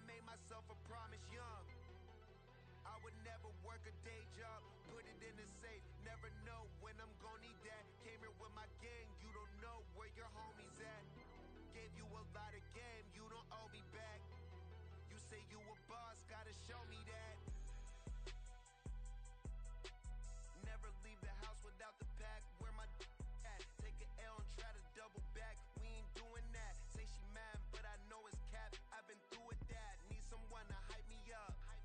made myself a promise young. I would never work a day job, put it in the safe, never know when I'm gonna need that. Came here with my gang, you don't know where your homies at. Gave you a lot of game, you don't owe me back. You say you a boss, gotta show me that. Never leave the house without the pack, where my at? Take an L and try to double back, we ain't doing that. Say she mad, but I know it's cap, I've been through with that. Need someone to hype me up, hype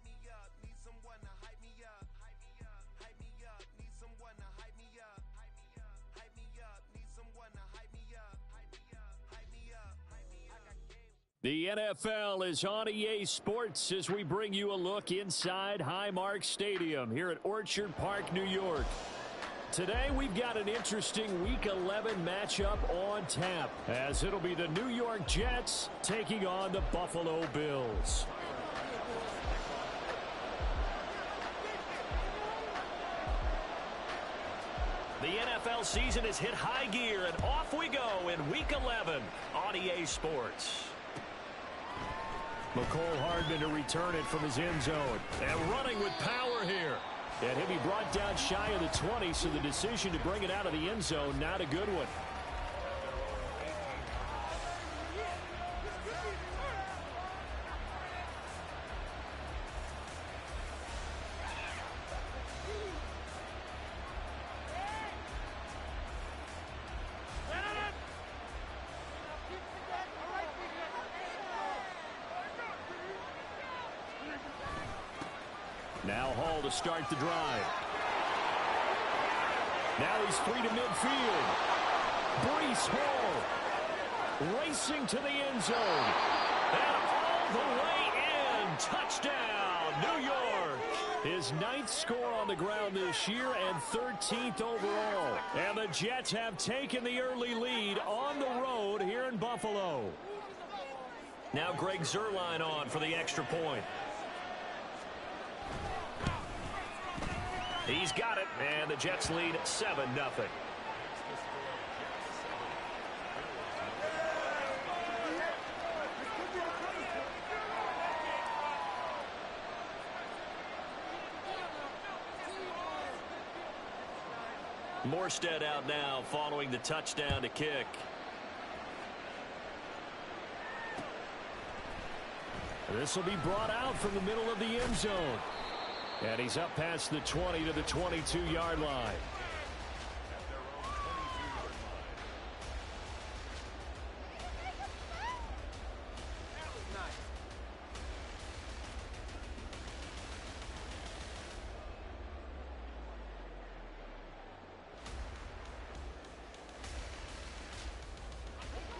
me up, need someone to hype me up, hype me up, need someone to hype me up, hype me up, need someone to hype me up, hype me up, hype me up, hype me up. The NFL is on EA Sports as we bring you a look inside Highmark Stadium here at Orchard Park, New York. Today we've got an interesting Week 11 matchup on tap as it'll be the New York Jets taking on the Buffalo Bills. The NFL season has hit high gear, and off we go in Week 11 on EA Sports. McCole Hardman to return it from his end zone. And running with power here. And he'll be brought down shy of the 20, so the decision to bring it out of the end zone, not a good one. Now Hall to start the drive. Now he's free to midfield. Breece Hall racing to the end zone. And all the way in. Touchdown, New York. His 9th score on the ground this year and 13th overall. And the Jets have taken the early lead on the road here in Buffalo. Now Greg Zuerlein on for the extra point. He's got it, and the Jets lead 7-0. Morstead out now following the touchdown to kick. This will be brought out from the middle of the end zone. And he's up past the 20 to the 22-yard line.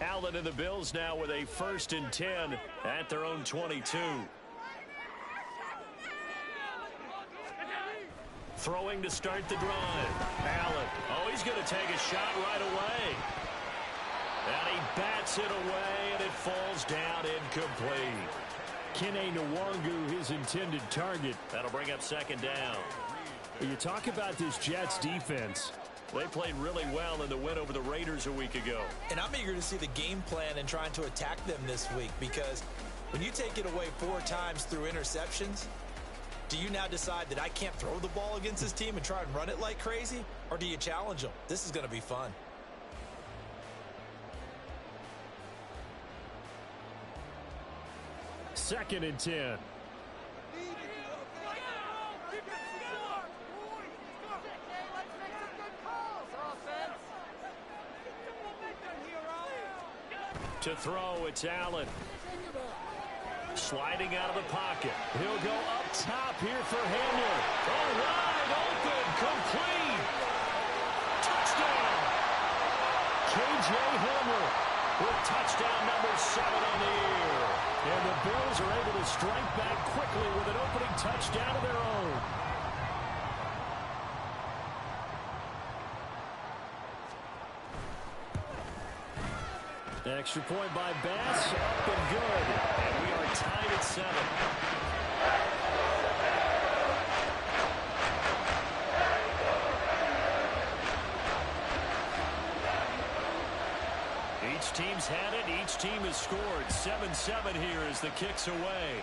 Allen and the Bills now with a 1st and 10 at their own 22. Throwing to start the drive. Allen. Oh, he's going to take a shot right away. And he bats it away, and it falls down incomplete. Kene Nwangu, his intended target. That'll bring up 2nd down. You talk about this Jets defense. They played really well in the win over the Raiders a week ago. And I'm eager to see the game plan and trying to attack them this week, because when you take it away 4 times through interceptions, do you now decide that I can't throw the ball against this team and try and run it like crazy? Or do you challenge them? This is going to be fun. Second and 10. To throw, it's Allen. Sliding out of the pocket. He'll go up top here for Hamler. Oh, wide open, complete. Touchdown. K.J. Hamler with touchdown number 7 on the year. And the Bills are able to strike back quickly with an opening touchdown of their own. Extra point by Bass, up and good. And we are tied at 7. Each team's had it. Each team has scored. 7-7 here as the kick's away.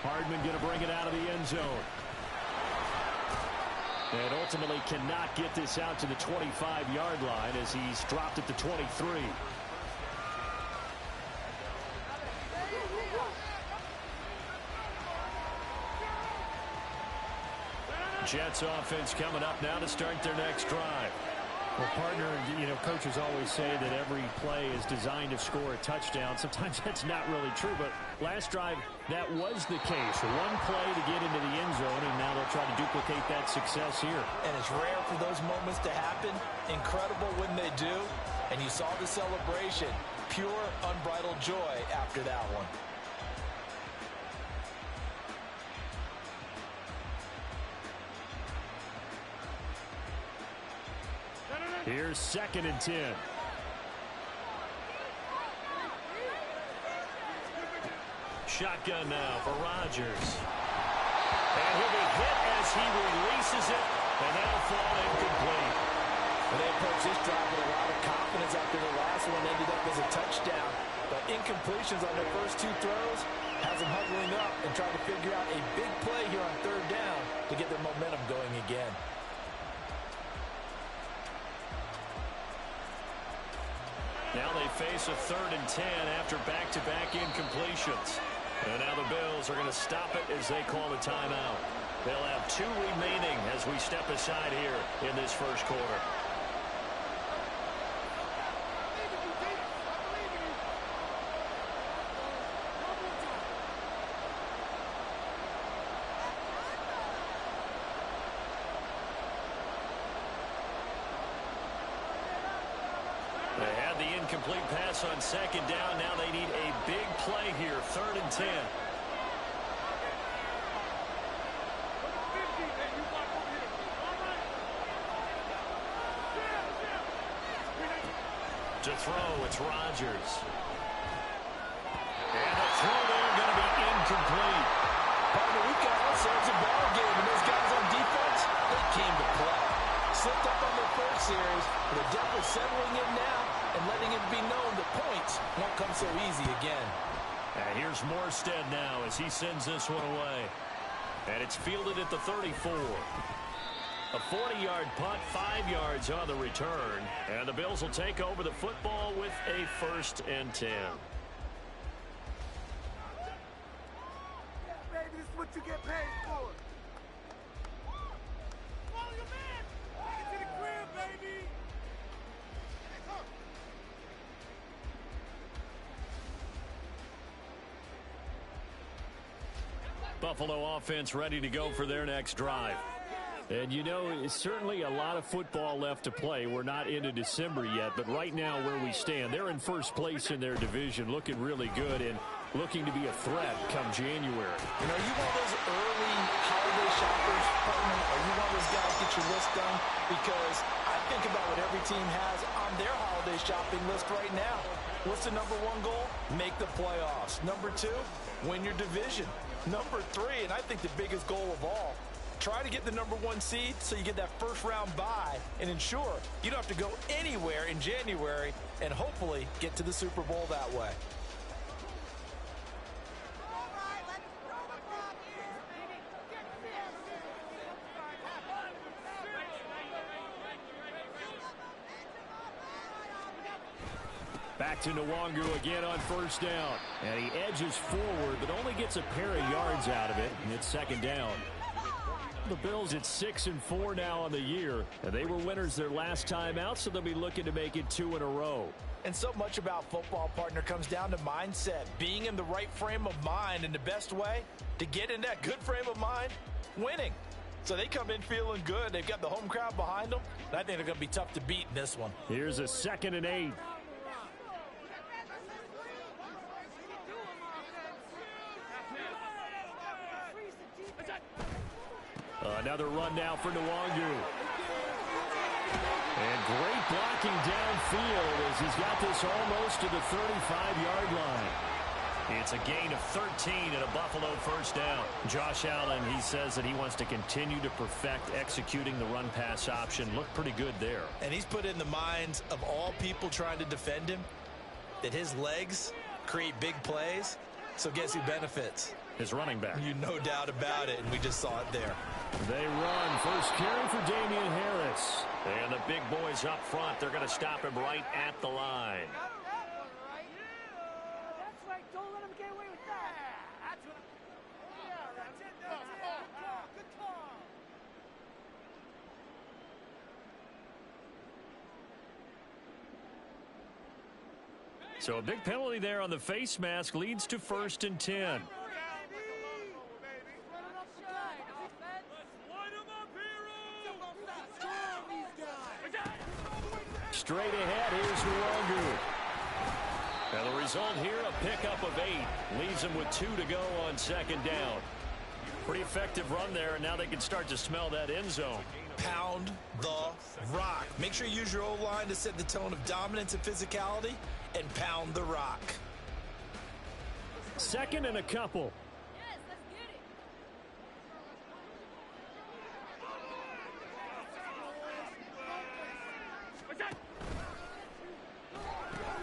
Hardman going to bring it out of the end zone. And ultimately cannot get this out to the 25-yard line as he's dropped at the 23. Jets offense coming up now to start their next drive. Well, partner, coaches always say that every play is designed to score a touchdown. Sometimes that's not really true, but last drive, that was the case. One play to get into the end zone, and now they'll try to duplicate that success here. And it's rare for those moments to happen. Incredible when they do. And you saw the celebration. Pure, unbridled joy after that one. Here's 2nd and 10. Shotgun now for Rodgers. And he'll be hit as he releases it, and that'll fall incomplete. And they approached this drive with a lot of confidence after the last one ended up as a touchdown. But incompletions on their first 2 throws has them huddling up and trying to figure out a big play here on 3rd down to get their momentum going again. Now they face a 3rd and 10 after back-to-back incompletions. And now the Bills are going to stop it as they call the timeout. They'll have 2 remaining as we step aside here in this first quarter. They had the incomplete pass on 2nd down. Now they need a big play here, 3rd and 10. To throw, it's Rodgers. And the throw there going to be incomplete. Partner, we've got all sorts of ball game, and those guys on defense, they came to play. Slipped up on their first series, but they're definitely settling in now and letting it be known that points won't come so easy again. And here's Morstead now as he sends this one away. And it's fielded at the 34. A 40-yard punt, 5 yards on the return. And the Bills will take over the football with a 1st and 10. Baby, this is what you get paid for. Follow your man. Get to the crib, baby. Buffalo offense ready to go for their next drive. And it's certainly a lot of football left to play. We're not into December yet, but right now where we stand, they're in first place in their division, looking really good and looking to be a threat come January. Are you one of those early holiday shoppers, partner? Are you one of those guys get your list done? Because I think about what every team has on their holiday shopping list right now. What's the number 1 goal? Make the playoffs. Number 2, win your division. Number 3, and I think the biggest goal of all, try to get the number 1 seed so you get that first-round bye and ensure you don't have to go anywhere in January and hopefully get to the Super Bowl that way. Back to Nwangu again on 1st down. And he edges forward, but only gets a pair of yards out of it, and it's 2nd down. The Bills at 6-4 now on the year, and they were winners their last time out, so they'll be looking to make it 2 in a row. And so much about football, partner, comes down to mindset, being in the right frame of mind, and the best way to get in that good frame of mind, winning. So they come in feeling good. They've got the home crowd behind them, and I think they're going to be tough to beat in this one. Here's a 2nd and 8. Another run now for Nwangu. And great blocking downfield as he's got this almost to the 35-yard line. It's a gain of 13 and a Buffalo first down. Josh Allen, he says that he wants to continue to perfect executing the run-pass option. Looked pretty good there. And he's put in the minds of all people trying to defend him that his legs create big plays. So guess who benefits? His running back. You no doubt about it, and we just saw it there. They run. First carry for Damian Harris. And the big boys up front, they're going to stop him right at the line. That's right. Don't let him get away with that. That's what that's it. Good call. Good call. So a big penalty there on the face mask leads to 1st and 10. Straight ahead, here's Luongo. And the result here, a pickup of 8. Leaves them with 2 to go on 2nd down. Pretty effective run there, and now they can start to smell that end zone. Pound the rock. Make sure you use your O-line to set the tone of dominance and physicality, and pound the rock. 2nd and a couple. Yes, let's get it.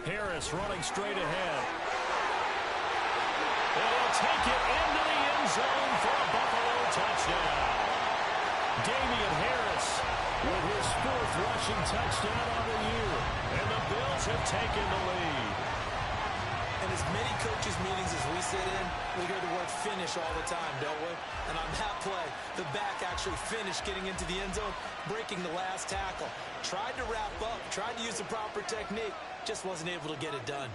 Harris running straight ahead. And he'll take it into the end zone for a Buffalo touchdown. Damian Harris with his 4th rushing touchdown on the year. And the Bills have taken the lead. In as many coaches' meetings as we sit in, we hear the word finish all the time, don't we? And on that play, the back actually finished getting into the end zone, breaking the last tackle. Tried to wrap up, tried to use the proper technique, just wasn't able to get it done.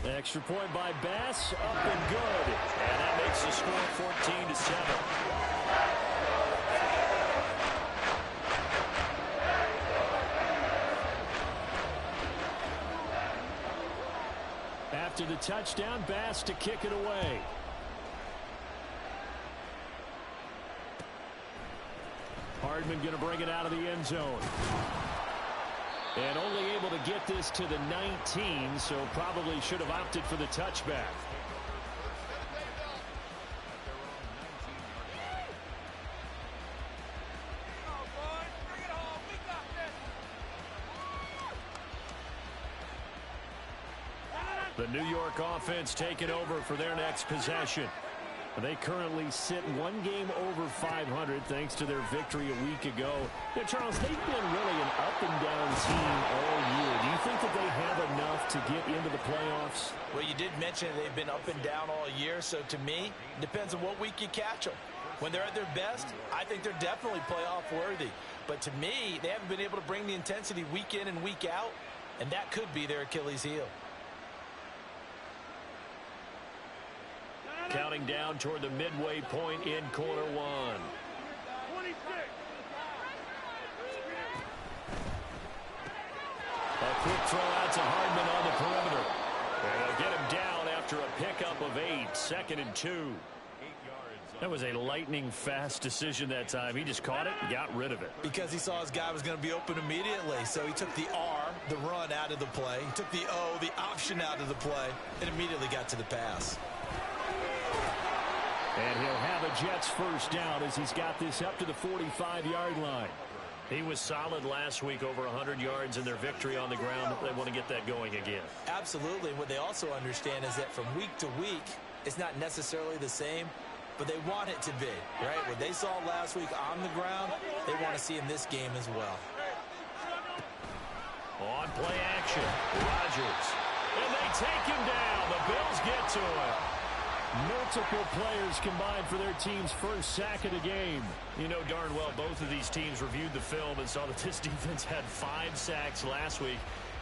Extra point by Bass, up and good. And that makes the score 14-7. After the touchdown, Bass to kick it away. Hardman going to bring it out of the end zone. And only able to get this to the 19, so probably should have opted for the touchback. The New York offense taking over for their next possession. They currently sit 1 game over 500 thanks to their victory a week ago. Now, Charles, they've been really an up-and-down team all year. Do you think that they have enough to get into the playoffs? Well, you did mention they've been up and down all year, so to me, it depends on what week you catch them. When they're at their best, I think they're definitely playoff-worthy. But to me, they haven't been able to bring the intensity week in and week out, and that could be their Achilles heel. Counting down toward the midway point in quarter 1. 26. A quick throw out to Hardman on the perimeter. And they'll get him down after a pickup of 8. 2nd and 2. That was a lightning-fast decision that time. He just caught it and got rid of it. Because he saw his guy was going to be open immediately. So he took the R, the run, out of the play. He took the O, the option, out of the play, and immediately got to the pass. And he'll have a Jets first down as he's got this up to the 45-yard line. He was solid last week, over 100 yards in their victory on the ground. They want to get that going again. Absolutely. What they also understand is that from week to week, it's not necessarily the same, but they want it to be, right? What they saw last week on the ground, they want to see in this game as well. On play action, Rodgers. And they take him down. The Bills get to him. Multiple players combined for their team's first sack of the game. You know darn well both of these teams reviewed the film and saw that this defense had 5 sacks last week.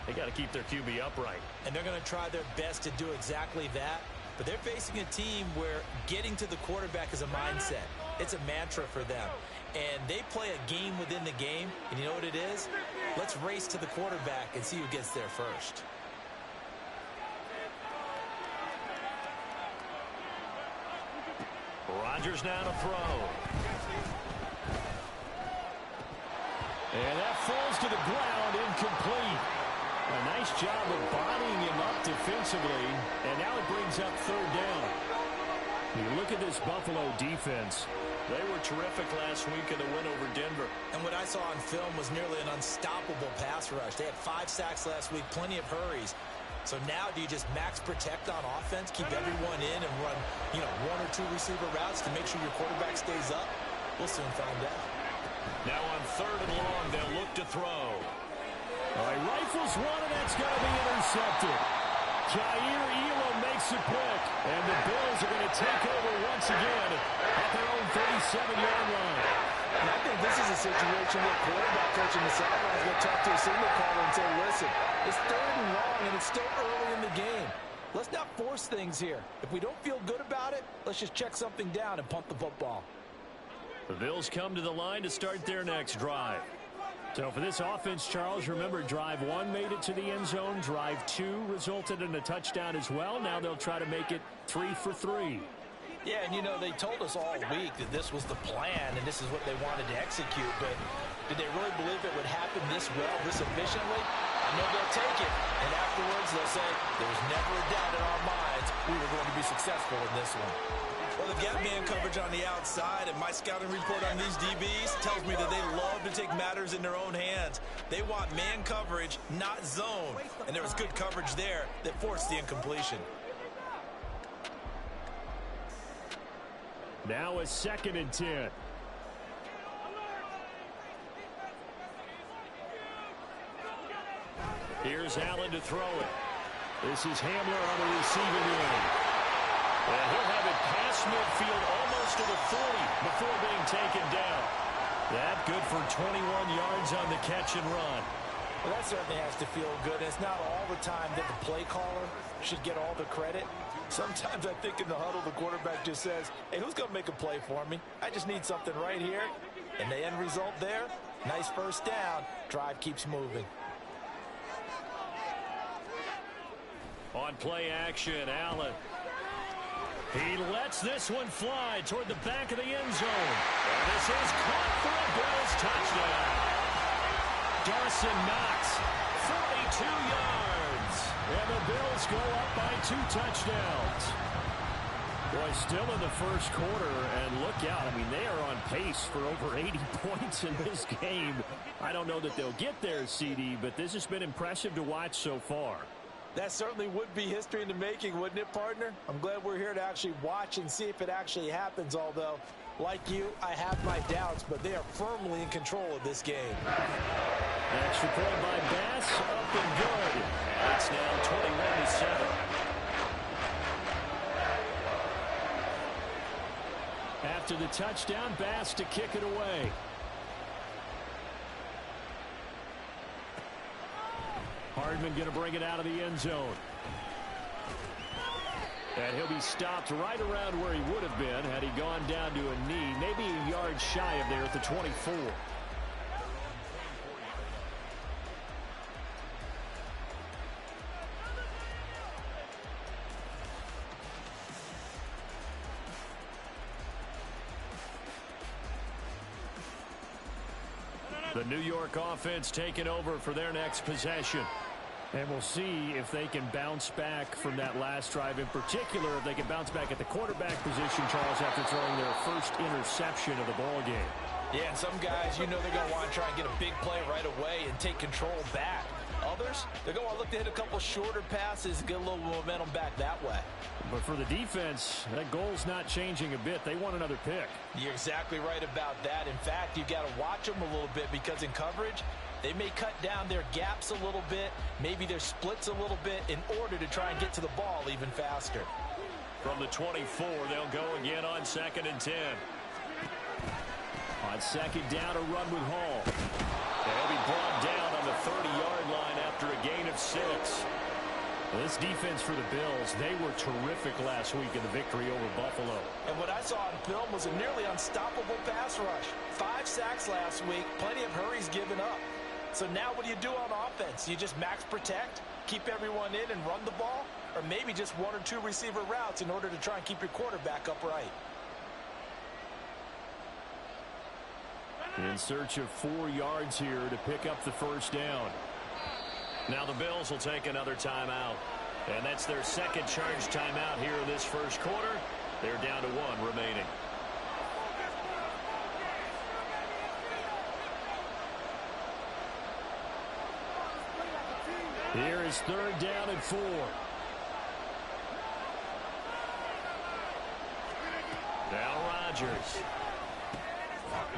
They got to keep their QB upright. And they're going to try their best to do exactly that. But they're facing a team where getting to the quarterback is a mindset. It's a mantra for them. And they play a game within the game. And you know what it is? Let's race to the quarterback and see who gets there first. Rodgers now to throw. And that falls to the ground, incomplete. A nice job of bodying him up defensively, and now it brings up third down. You look at this Buffalo defense. They were terrific last week in the win over Denver. And what I saw on film was nearly an unstoppable pass rush. They had 5 sacks last week, plenty of hurries. So now do you just max protect on offense, keep everyone in and run, 1 or 2 receiver routes to make sure your quarterback stays up? We'll soon find out. Now on third and long, they'll look to throw. All right, rifles one, and that's going to be intercepted. Jair Elam makes a pick, and the Bills are going to take over once again at their own 37-yard line. And I think this is a situation where quarterback coach in the sideline is going to talk to a signal caller and say, listen, it's third and long, and it's still early in the game. Let's not force things here. If we don't feel good about it, let's just check something down and punt the football. The Bills come to the line to start their next drive. So for this offense, Charles, remember, drive 1 made it to the end zone. Drive 2 resulted in a touchdown as well. Now they'll try to make it 3 for 3. Yeah, and they told us all week that this was the plan and this is what they wanted to execute, but did they really believe it would happen this well, this efficiently? I know they'll take it, and afterwards they'll say, there was never a doubt in our minds we were going to be successful in this one. Well, they've got man coverage on the outside, and my scouting report on these DBs tells me that they love to take matters in their own hands. They want man coverage, not zone, and there was good coverage there that forced the incompletion. Now a 2nd and 10. Here's Allen to throw it. This is Hamler on the receiving end. And he'll have it past midfield almost to the 40 before being taken down. That good for 21 yards on the catch and run. Well, that certainly has to feel good. It's not all the time that the play caller should get all the credit. Sometimes I think in the huddle, the quarterback just says, hey, who's going to make a play for me? I just need something right here. And the end result there, nice first down. Drive keeps moving. On play action, Allen. He lets this one fly toward the back of the end zone. And this is caught for a Bills touchdown. Dawson Knox, 42 yards. And the Bills go up by 2 touchdowns. Boy, still in the first quarter, and look out. I mean, they are on pace for over 80 points in this game. I don't know that they'll get there, CD, but this has been impressive to watch so far. That certainly would be history in the making, wouldn't it, partner? I'm glad we're here to actually watch and see if it actually happens, although, like you, I have my doubts, but they are firmly in control of this game. Extra point by Bass, up and good. It's now 21-7. After the touchdown, Bass to kick it away. Hardman going to bring it out of the end zone. And he'll be stopped right around where he would have been had he gone down to a knee, maybe a yard shy of there at the 24. The New York offense taking over for their next possession. And we'll see if they can bounce back from that last drive, in particular, if they can bounce back at the quarterback position, Charles, after throwing their first interception of the ball game. Yeah, and some guys, they're going to want to try and get a big play right away and take control back. Others, they're going to look to hit a couple shorter passes and get a little momentum back that way. But for the defense, that goal's not changing a bit. They want another pick. You're exactly right about that. In fact, you've got to watch them a little bit because in coverage, they may cut down their gaps a little bit, maybe their splits a little bit in order to try and get to the ball even faster. From the 24, they'll go again on 2nd and 10. On 2nd down, a run with Hall. And he'll be brought down on the 30-yard line after a gain of 6. Well, this defense for the Bills, they were terrific last week in the victory over Buffalo. And what I saw on film was a nearly unstoppable pass rush. 5 sacks last week, plenty of hurries given up. So now what do you do on offense? You just max protect, keep everyone in and run the ball? Or maybe just 1 or 2 receiver routes in order to try and keep your quarterback upright? In search of 4 yards here to pick up the first down. Now the Bills will take another timeout. And that's their second charge timeout here in this first quarter. They're down to 1 remaining. Here is 3rd down and 4. Now Rodgers.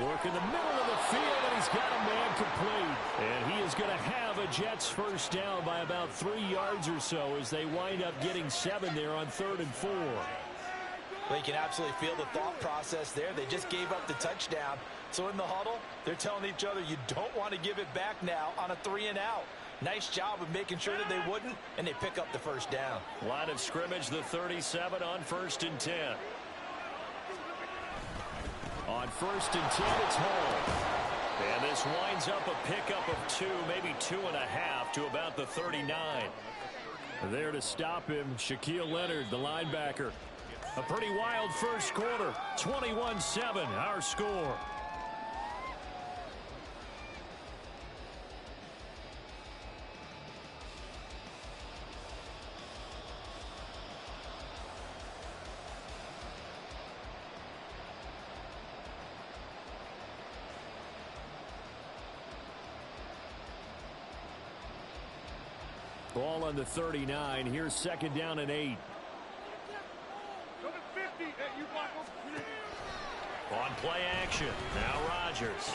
Work in the middle of the field, and he's got a man complete. And he is going to have a Jets first down by about 3 yards or so as they wind up getting 7 there on 3rd and 4. Well, you can absolutely feel the thought process there. They just gave up the touchdown. So in the huddle, they're telling each other, you don't want to give it back now on a 3-and-out. Nice job of making sure that they wouldn't, and they pick up the first down. Line of scrimmage, the 37 on 1st and 10. On 1st and 10, it's home. And this winds up a pickup of 2, maybe 2.5 to about the 39. There to stop him, Shaquille Leonard, the linebacker. A pretty wild first quarter. 21-7, our score. Ball on the 39. Here's 2nd down and 8. On play action. Now Rodgers.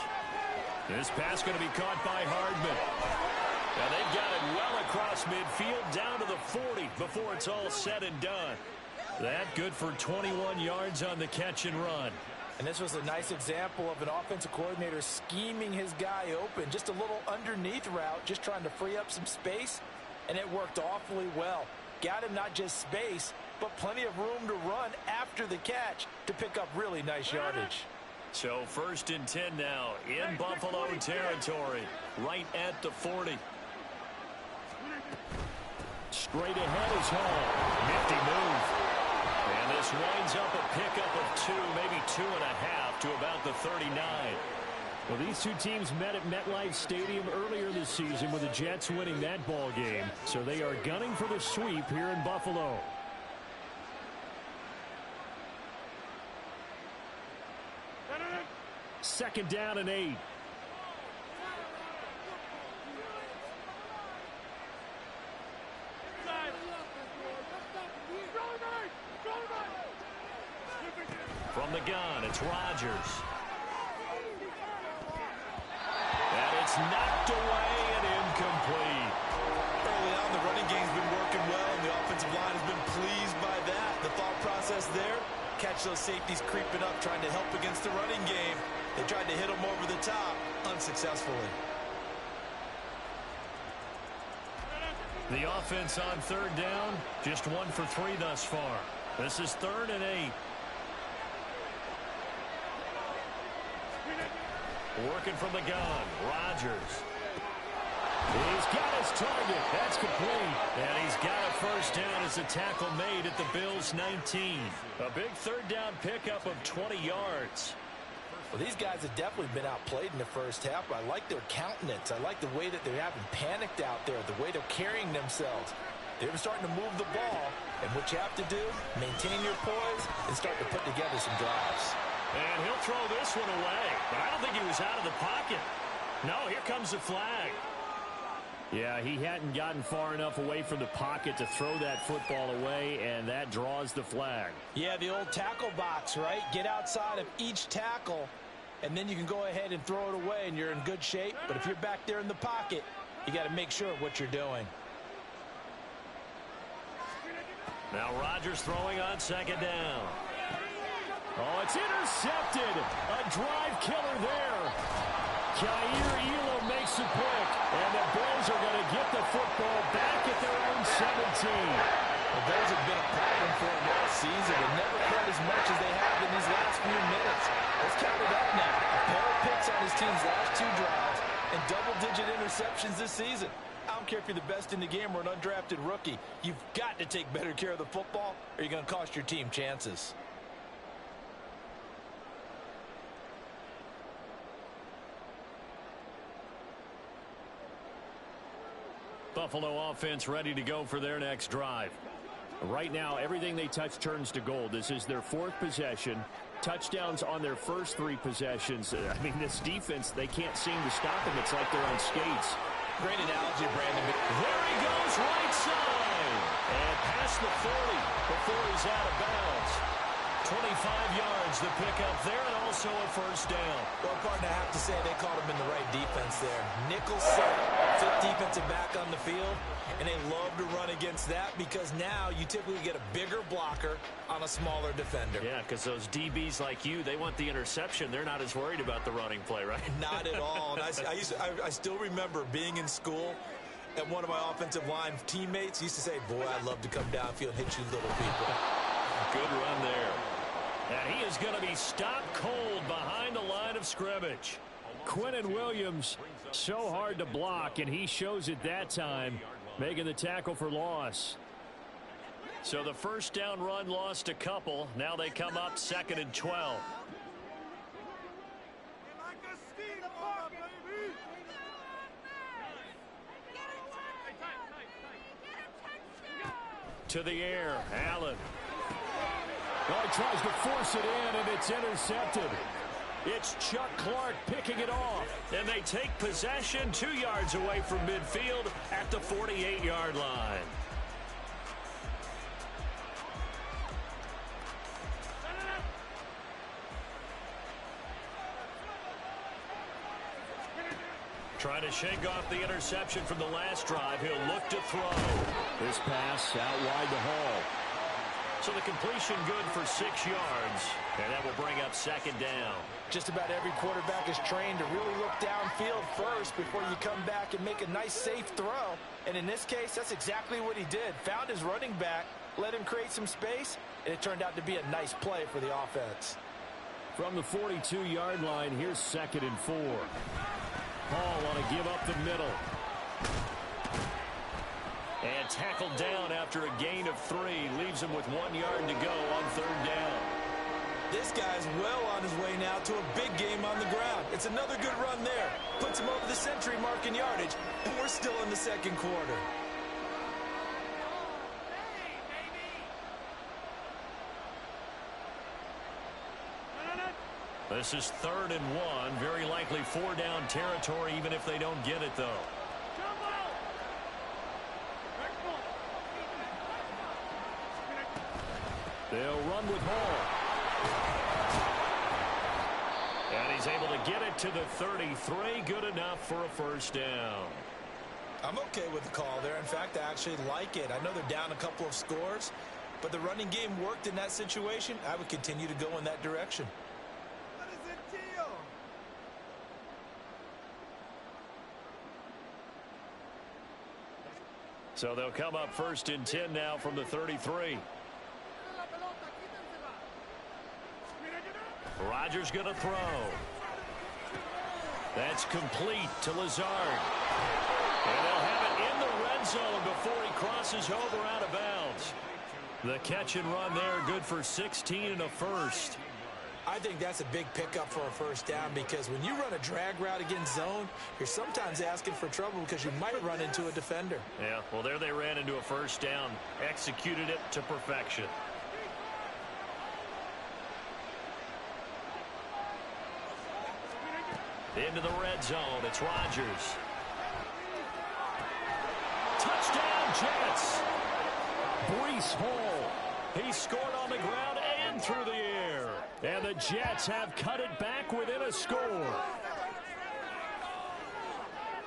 This pass going to be caught by Hardman. Now they've got it well across midfield down to the 40 before it's all said and done. That good for 21 yards on the catch and run. And this was a nice example of an offensive coordinator scheming his guy open. Just a little underneath route, just trying to free up some space. And it worked awfully well. Got him not just space, but plenty of room to run after the catch to pick up really nice yardage. So 1st and 10 now in Buffalo territory, right at the 40. Straight ahead is home. Nifty move. And this winds up a pickup of 2, maybe 2.5 to about the 39. Well, these two teams met at MetLife Stadium earlier this season with the Jets winning that ball game. So they are gunning for the sweep here in Buffalo. Second down and 8. From the gun, it's Rodgers. And it's knocked away and incomplete. Early on, the running game's been working well, and the offensive line has been pleased by that. The thought process there, catch those safeties creeping up, trying to help against the running game. They tried to hit them over the top, unsuccessfully. The offense on 3rd down, just 1 for 3 thus far. This is 3rd and 8. Working from the gun, Rodgers. He's got his target. That's complete. And he's got a first down as a tackle made at the Bills' 19. A big 3rd down pickup of 20 yards. Well, these guys have definitely been outplayed in the first half, but I like their countenance. I like the way that they haven't panicked out there, the way they're carrying themselves. They're starting to move the ball, and what you have to do, maintain your poise and start to put together some drives. And he'll throw this one away, but I don't think he was out of the pocket. No, here comes the flag. Yeah, he hadn't gotten far enough away from the pocket to throw that football away, and that draws the flag. Yeah, the old tackle box, right? Get outside of each tackle, and then you can go ahead and throw it away, and you're in good shape. But if you're back there in the pocket, you got to make sure of what you're doing. Now Rodgers throwing on 2nd down. Oh, it's intercepted. A drive killer there. Jair Elo makes a pick, and the Bills are going to get the football back at their own 17. Well, those have been a problem for them all season, but never quite as much as they have in these last few minutes. Let's count it up now. A pair of picks on his team's last 2 drives and double-digit interceptions this season. I don't care if you're the best in the game or an undrafted rookie. You've got to take better care of the football, or you're going to cost your team chances. Buffalo offense ready to go for their next drive. Right now, everything they touch turns to gold. This is their 4th possession. Touchdowns on their first 3 possessions. I mean, this defense, they can't seem to stop them. It's like they're on skates. Great analogy, Brandon. There he goes, right side. And past the 40 before he's out of bounds. 25 yards the pickup there, and also a first down. Well, partner, I have to say they called him in the right defense there. Nickel set, 5th defensive back on the field, and they love to run against that because now you typically get a bigger blocker on a smaller defender. Yeah, because those DBs like you, they want the interception. They're not as worried about the running play, right? Not at all. And I still remember being in school, and one of my offensive line teammates used to say, boy, I'd love to come downfield and hit you little people. Good run there. And he is going to be stopped cold behind the line of scrimmage. Quinnen Williams, so hard to block, and he shows it that time, making the tackle for loss. So the first down run lost a couple. Now they come up 2nd and 12. To the air, Allen. Oh, he tries to force it in, and it's intercepted. It's Chuck Clark picking it off. And they take possession 2 yards away from midfield at the 48-yard line. Trying to shake off the interception from the last drive. He'll look to throw. This pass out wide to Hall. So the completion good for 6 yards, and that will bring up 2nd down. Just about every quarterback is trained to really look downfield first before you come back and make a nice, safe throw. And in this case, that's exactly what he did. Found his running back, let him create some space, and it turned out to be a nice play for the offense. From the 42-yard line, here's 2nd and 4. Hall want to give up the middle. And tackled down after a gain of 3. Leaves him with 1 yard to go on 3rd down. This guy's well on his way now to a big game on the ground. It's another good run there. Puts him over the century mark in yardage, and we're still in the 2nd quarter. This is 3rd and 1. Very likely 4-down territory, even if they don't get it, though. They'll run with Hall. And he's able to get it to the 33. Good enough for a first down. I'm okay with the call there. In fact, I actually like it. I know they're down a couple of scores, but the running game worked in that situation. I would continue to go in that direction. What is the deal? So they'll come up 1st and 10 now from the 33. Rodgers going to throw. That's complete to Lazard. And they'll have it in the red zone before he crosses over out of bounds. The catch and run there, good for 16 and a first. I think that's a big pickup for a first down because when you run a drag route against zone, you're sometimes asking for trouble because you might run into a defender. Yeah, well, there they ran into a first down, executed it to perfection. Into the red zone, it's Rodgers. Touchdown, Jets. Breece Hall. He scored on the ground and through the air. And the Jets have cut it back within a score.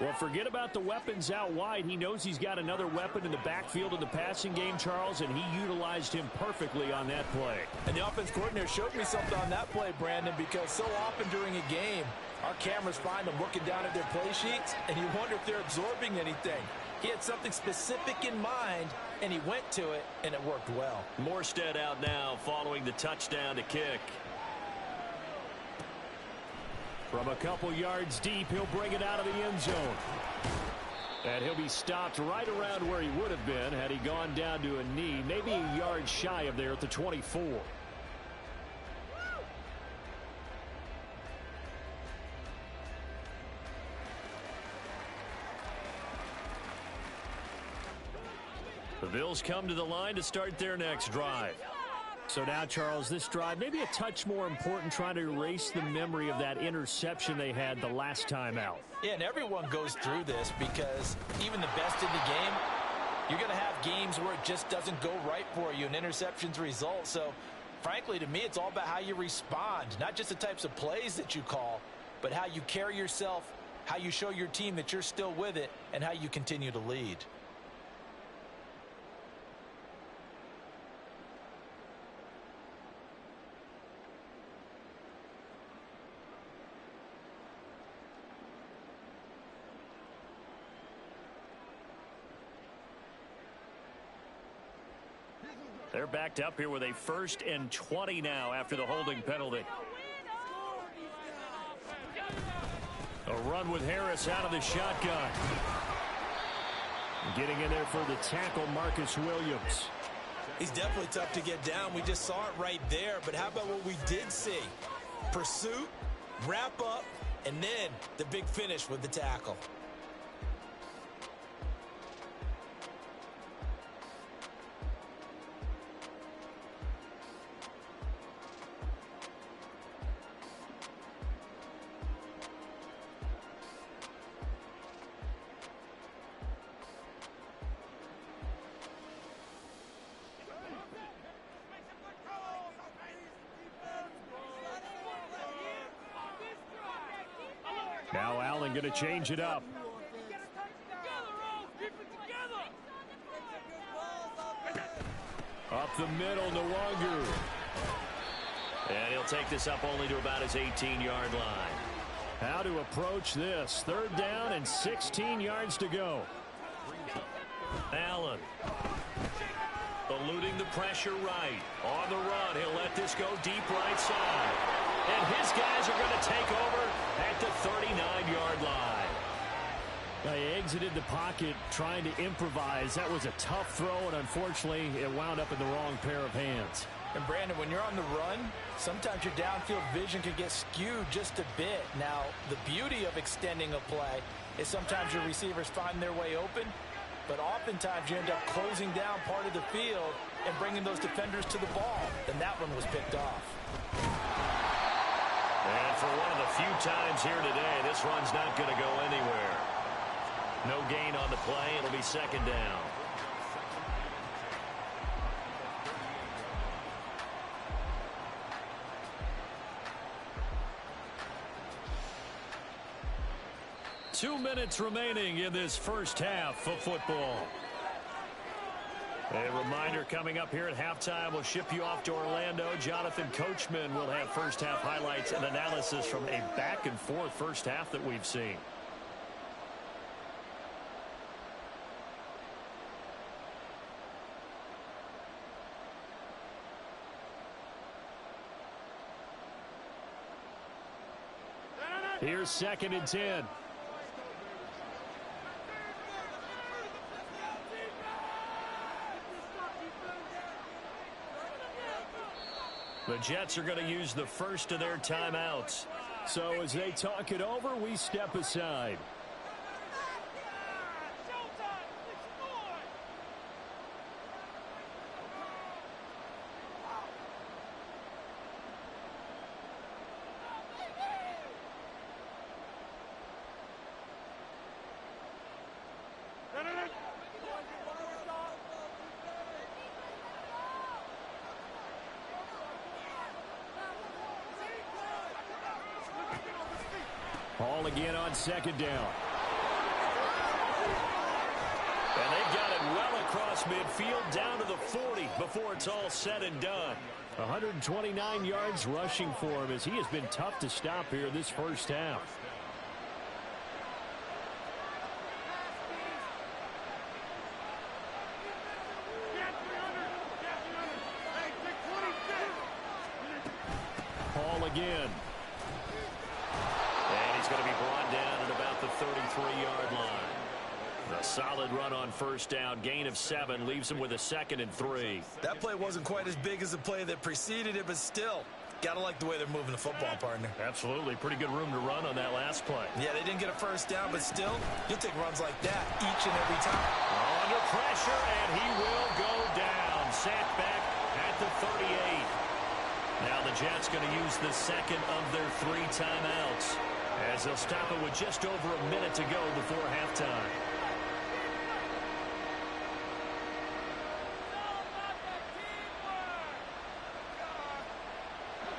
Well, forget about the weapons out wide. He knows he's got another weapon in the backfield in the passing game, Charles, and he utilized him perfectly on that play. And the offense coordinator showed me something on that play, Brandon, because so often during a game, our cameras find them looking down at their play sheets, and you wonder if they're absorbing anything. He had something specific in mind, and he went to it, and it worked well. Morstead out now following the touchdown to kick. From a couple yards deep, he'll bring it out of the end zone. And he'll be stopped right around where he would have been had he gone down to a knee, maybe a yard shy of there at the 24. The Bills come to the line to start their next drive. So now, Charles, this drive maybe a touch more important, trying to erase the memory of that interception they had the last time out. Yeah, and everyone goes through this because even the best in the game, you're going to have games where it just doesn't go right for you, and interceptions result. So, frankly, to me, it's all about how you respond, not just the types of plays that you call, but how you carry yourself, how you show your team that you're still with it, and how you continue to lead. They're backed up here with a 1st and 20 now after the holding penalty. A run with Harris out of the shotgun. Getting in there for the tackle, Marcus Williams. He's definitely tough to get down. We just saw it right there. But how about what we did see? Pursuit, wrap up, and then the big finish with the tackle. Now Allen going to change it up. Up the middle, Nwangu. And he'll take this up only to about his 18-yard line. How to approach this. 3rd down and 16 yards to go. Allen. Eluding the pressure right. On the run, he'll let this go deep right side. And his guys are going to take over at the 39-yard line. They exited the pocket trying to improvise. That was a tough throw, and unfortunately, it wound up in the wrong pair of hands. And, Brandon, when you're on the run, sometimes your downfield vision can get skewed just a bit. Now, the beauty of extending a play is sometimes your receivers find their way open, but oftentimes you end up closing down part of the field and bringing those defenders to the ball. And that one was picked off. And for one of the few times here today, this run's not going to go anywhere. No gain on the play. It'll be 2nd down. Two minutes remaining in this first half of football. A reminder coming up here at halftime, we'll ship you off to Orlando. Jonathan Coachman will have first half highlights and analysis from a back and forth first half that we've seen. Here's 2nd and 10. The Jets are going to use the first of their timeouts. So as they talk it over, we step aside. Ball again on 2nd down. And they've got it well across midfield down to the 40 before it's all said and done. 129 yards rushing for him as he has been tough to stop here this first half. Paul again. And he's going to be brought down at about the 33-yard line. A solid run on first down. Gain of 7 leaves him with a 2nd and 3. That play wasn't quite as big as the play that preceded it, but still, got to like the way they're moving the football, partner. Absolutely. Pretty good room to run on that last play. Yeah, they didn't get a first down, but still, you'll take runs like that each and every time. On under pressure, and he will go down. Sacked back at the 38. Now the Jets going to use the second of their 3 timeouts, as they'll stop it with just over a minute to go before halftime.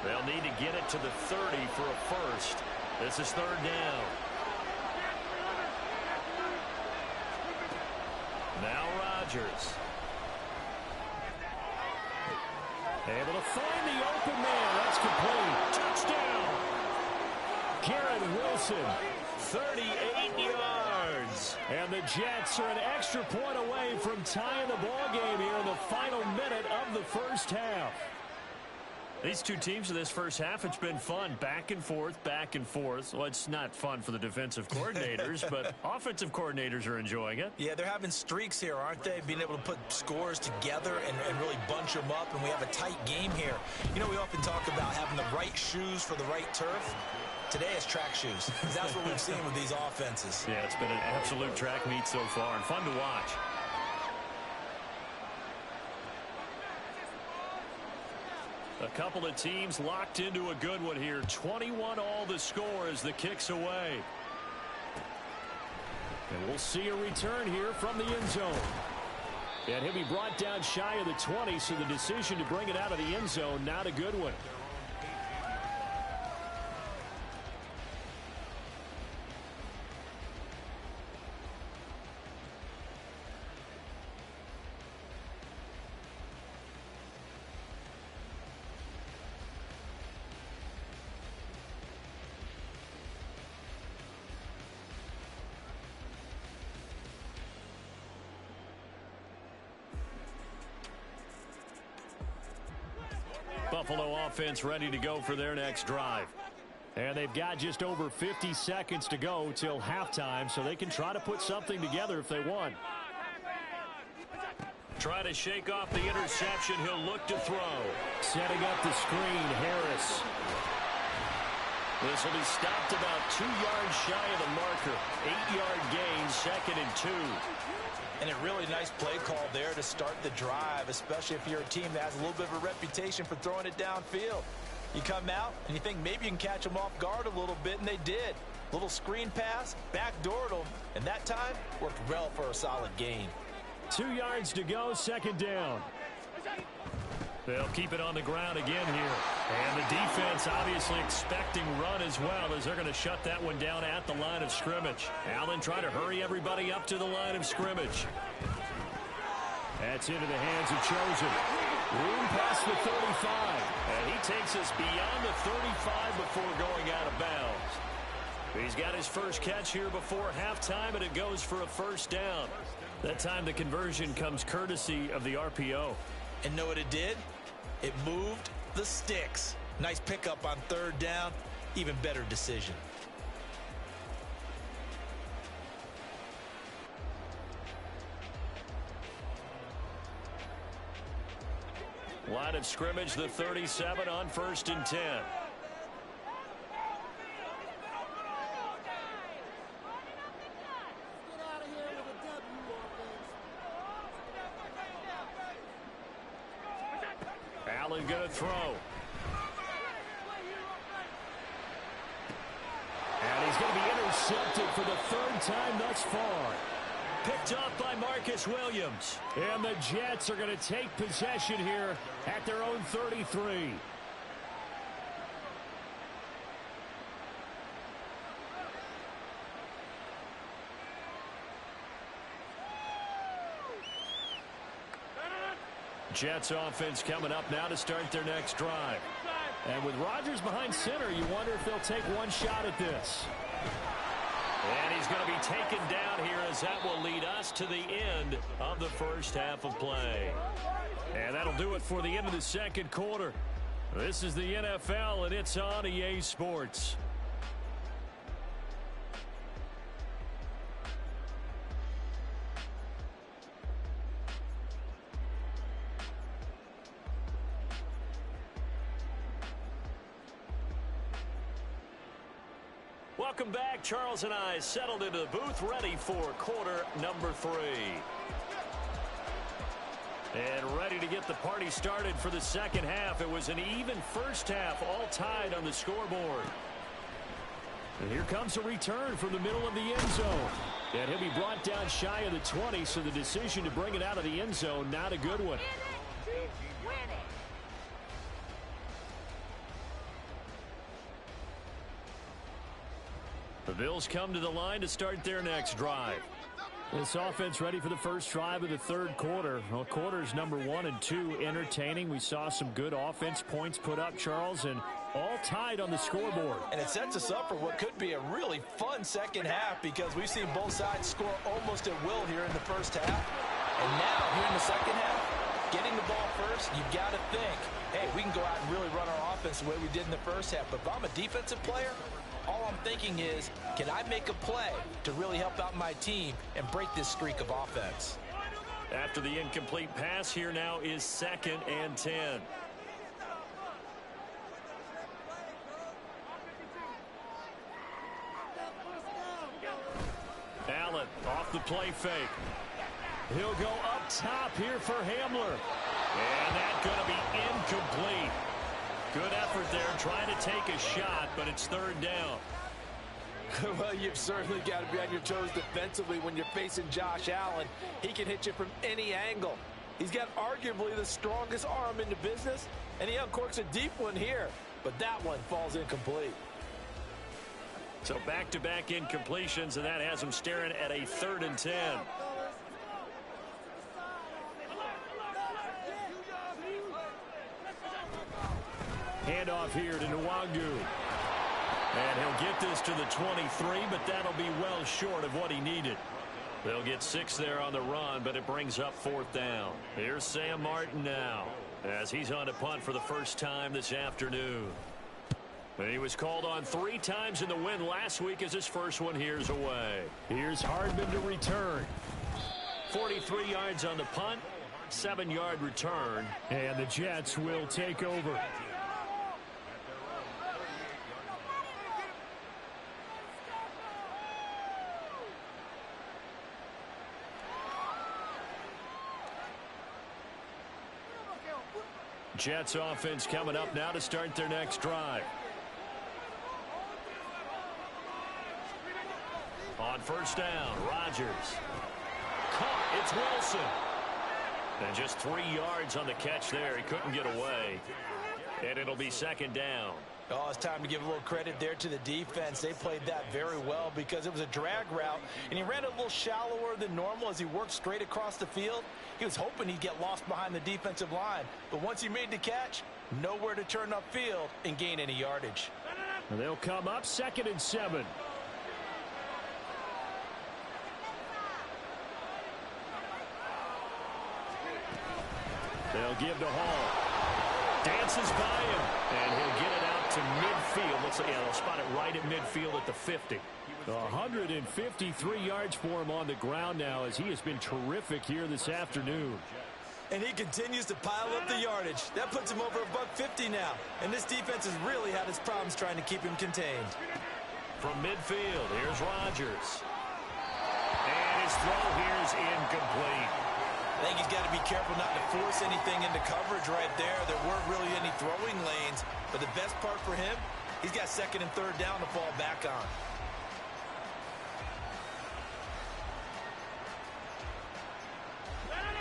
They'll need to get it to the 30 for a first. This is 3rd down. Now Rodgers. Able to find the open man. That's complete. Touchdown. Garrett Wilson, 38 yards. And the Jets are an extra point away from tying the ball game here in the final minute of the first half. These two teams in this first half, it's been fun. Back and forth, back and forth. Well, it's not fun for the defensive coordinators, but offensive coordinators are enjoying it. Yeah, they're having streaks here, aren't they? Being able to put scores together and really bunch them up, and we have a tight game here. You know, we often talk about having the right shoes for the right turf. Today is track shoes. That's what we've seen with these offenses. Yeah, it's been an absolute track meet so far, and fun to watch. A couple of teams locked into a good one here. 21 all the score as the kick's away. And we'll see a return here from the end zone. And he'll be brought down shy of the 20, so the decision to bring it out of the end zone, not a good one. Buffalo offense ready to go for their next drive. And they've got just over 50 seconds to go till halftime, so they can try to put something together if they want. Try to shake off the interception. He'll look to throw. Setting up the screen, Harris. This will be stopped about 2 yards shy of the marker. 8-yard gain, 2nd and 2. And a really nice play call there to start the drive, especially if you're a team that has a little bit of a reputation for throwing it downfield. You come out and you think maybe you can catch them off guard a little bit, and they did. Little screen pass, backdoored them, and that time worked well for a solid gain. 2 yards to go, 2nd down. They'll keep it on the ground again here. And the defense obviously expecting run as well, as they're going to shut that one down at the line of scrimmage. Allen trying to hurry everybody up to the line of scrimmage. That's into the hands of Chosen. Room past the 35. And he takes us beyond the 35 before going out of bounds. He's got his first catch here before halftime, and it goes for a first down. That time the conversion comes courtesy of the RPO. And know what it did? It moved the sticks. Nice pickup on 3rd down. Even better decision. Line of scrimmage, the 37 on 1st and 10. Allen going to throw. And he's going to be intercepted for the 3rd time thus far. Picked off by Marcus Williams. And the Jets are going to take possession here at their own 33. Jets offense coming up now to start their next drive. And with Rodgers behind center, you wonder if they'll take one shot at this. And he's going to be taken down here, as that will lead us to the end of the first half of play. And that'll do it for the end of the 2nd quarter. This is the NFL, and it's on EA Sports. Welcome back. Charles and I settled into the booth, ready for quarter number 3. And ready to get the party started for the second half. It was an even first half, all tied on the scoreboard. And here comes a return from the middle of the end zone. And he'll be brought down shy of the 20, so the decision to bring it out of the end zone, not a good one. The Bills come to the line to start their next drive. This offense ready for the first drive of the third quarter. Well, quarters number 1 and 2 entertaining. We saw some good offense points put up, Charles, and all tied on the scoreboard. And it sets us up for what could be a really fun second half because we've seen both sides score almost at will here in the first half. And now, here in the second half, getting the ball first, you've got to think, hey, we can go out and really run our offense the way we did in the first half. But if I'm a defensive player, all I'm thinking is, can I make a play to really help out my team and break this streak of offense? After the incomplete pass, here now is 2nd and 10. Allen off the play fake. He'll go up top here for Hamler. And that's going to be incomplete. Good effort there, trying to take a shot, but it's third down. Well, you've certainly got to be on your toes defensively when you're facing Josh Allen. He can hit you from any angle. He's got arguably the strongest arm in the business, and he uncorks a deep one here, but that one falls incomplete. So back-to-back incompletions, and that has him staring at a 3rd and 10. Handoff here to Nwangu. And he'll get this to the 23, but that'll be well short of what he needed. They'll get 6 there on the run, but it brings up 4th down. Here's Sam Martin now, as he's on to punt for the first time this afternoon. And he was called on 3 times in the win last week as his first one here's away. Here's Hardman to return. 43 yards on the punt, 7-yard return, and the Jets will take over. Jets offense coming up now to start their next drive. On first down, Rodgers. Caught, it's Wilson. And just 3 yards on the catch there. He couldn't get away. And it'll be 2nd down. Oh, it's time to give a little credit there to the defense. They played that very well because it was a drag route, and he ran a little shallower than normal as he worked straight across the field. He was hoping he'd get lost behind the defensive line, but once he made the catch, nowhere to turn upfield and gain any yardage. And they'll come up 2nd and 7. They'll give to Hall. Dances by him, and he'll get it out to midfield. Looks like they'll spot it right at midfield at the 50. 153 yards for him on the ground now as he has been terrific here this afternoon. And he continues to pile up the yardage. That puts him over $150 now. And this defense has really had its problems trying to keep him contained. From midfield, here's Rodgers. And his throw here is incomplete. I think he's got to be careful not to force anything into coverage right there. There weren't really any throwing lanes. But the best part for him, he's got 2nd and 3rd down to fall back on.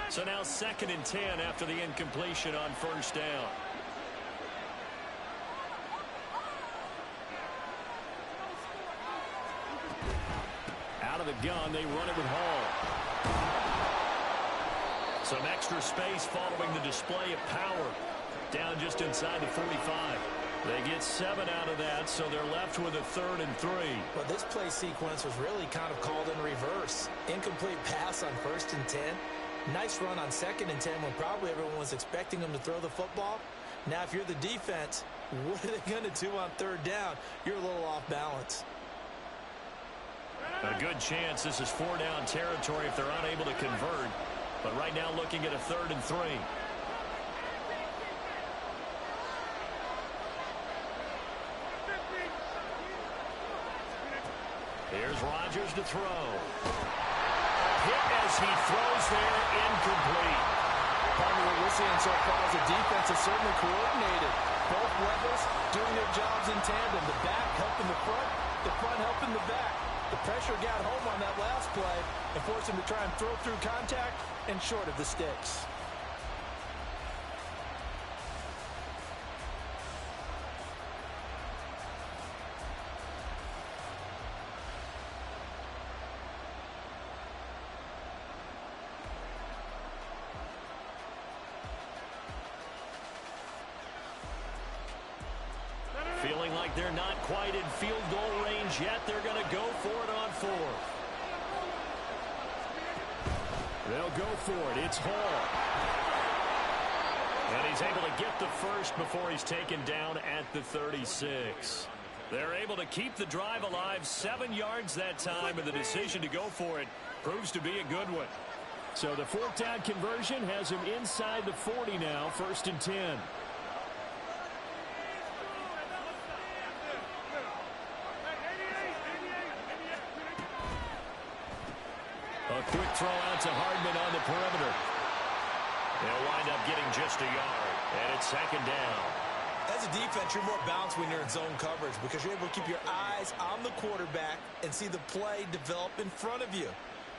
So now 2nd and 10 after the incompletion on first down. Out of the gun, they run it with Hall. Some extra space following the display of power. Down just inside the 45. They get 7 out of that, so they're left with a 3rd and 3. Well, this play sequence was really kind of called in reverse. Incomplete pass on 1st and 10. Nice run on 2nd and 10 when probably everyone was expecting them to throw the football. Now, if you're the defense, what are they going to do on 3rd down? You're a little off balance. A good chance this is 4-down territory if they're unable to convert. But right now looking at a 3rd and 3. Here's Rodgers to throw. Hit as he throws there, incomplete. Part of what we're seeing so far is the defense is certainly coordinated. Both levels doing their jobs in tandem. The back helping the front helping the back. The pressure got home on that last play and forced him to try and throw through contact and short of the sticks. Feeling like they're not quite in field goal range yet. They're going to go for it on fourth. They'll go for it. It's Hall. And he's able to get the first before he's taken down at the 36. They're able to keep the drive alive, 7 yards that time, and the decision to go for it proves to be a good one. So the fourth down conversion has him inside the 40 now, 1st and 10. A quick throw out to Hardman on the perimeter. They'll wind up getting just a yard, and it's 2nd down. As a defense, you're more balanced when you're in zone coverage because you're able to keep your eyes on the quarterback and see the play develop in front of you.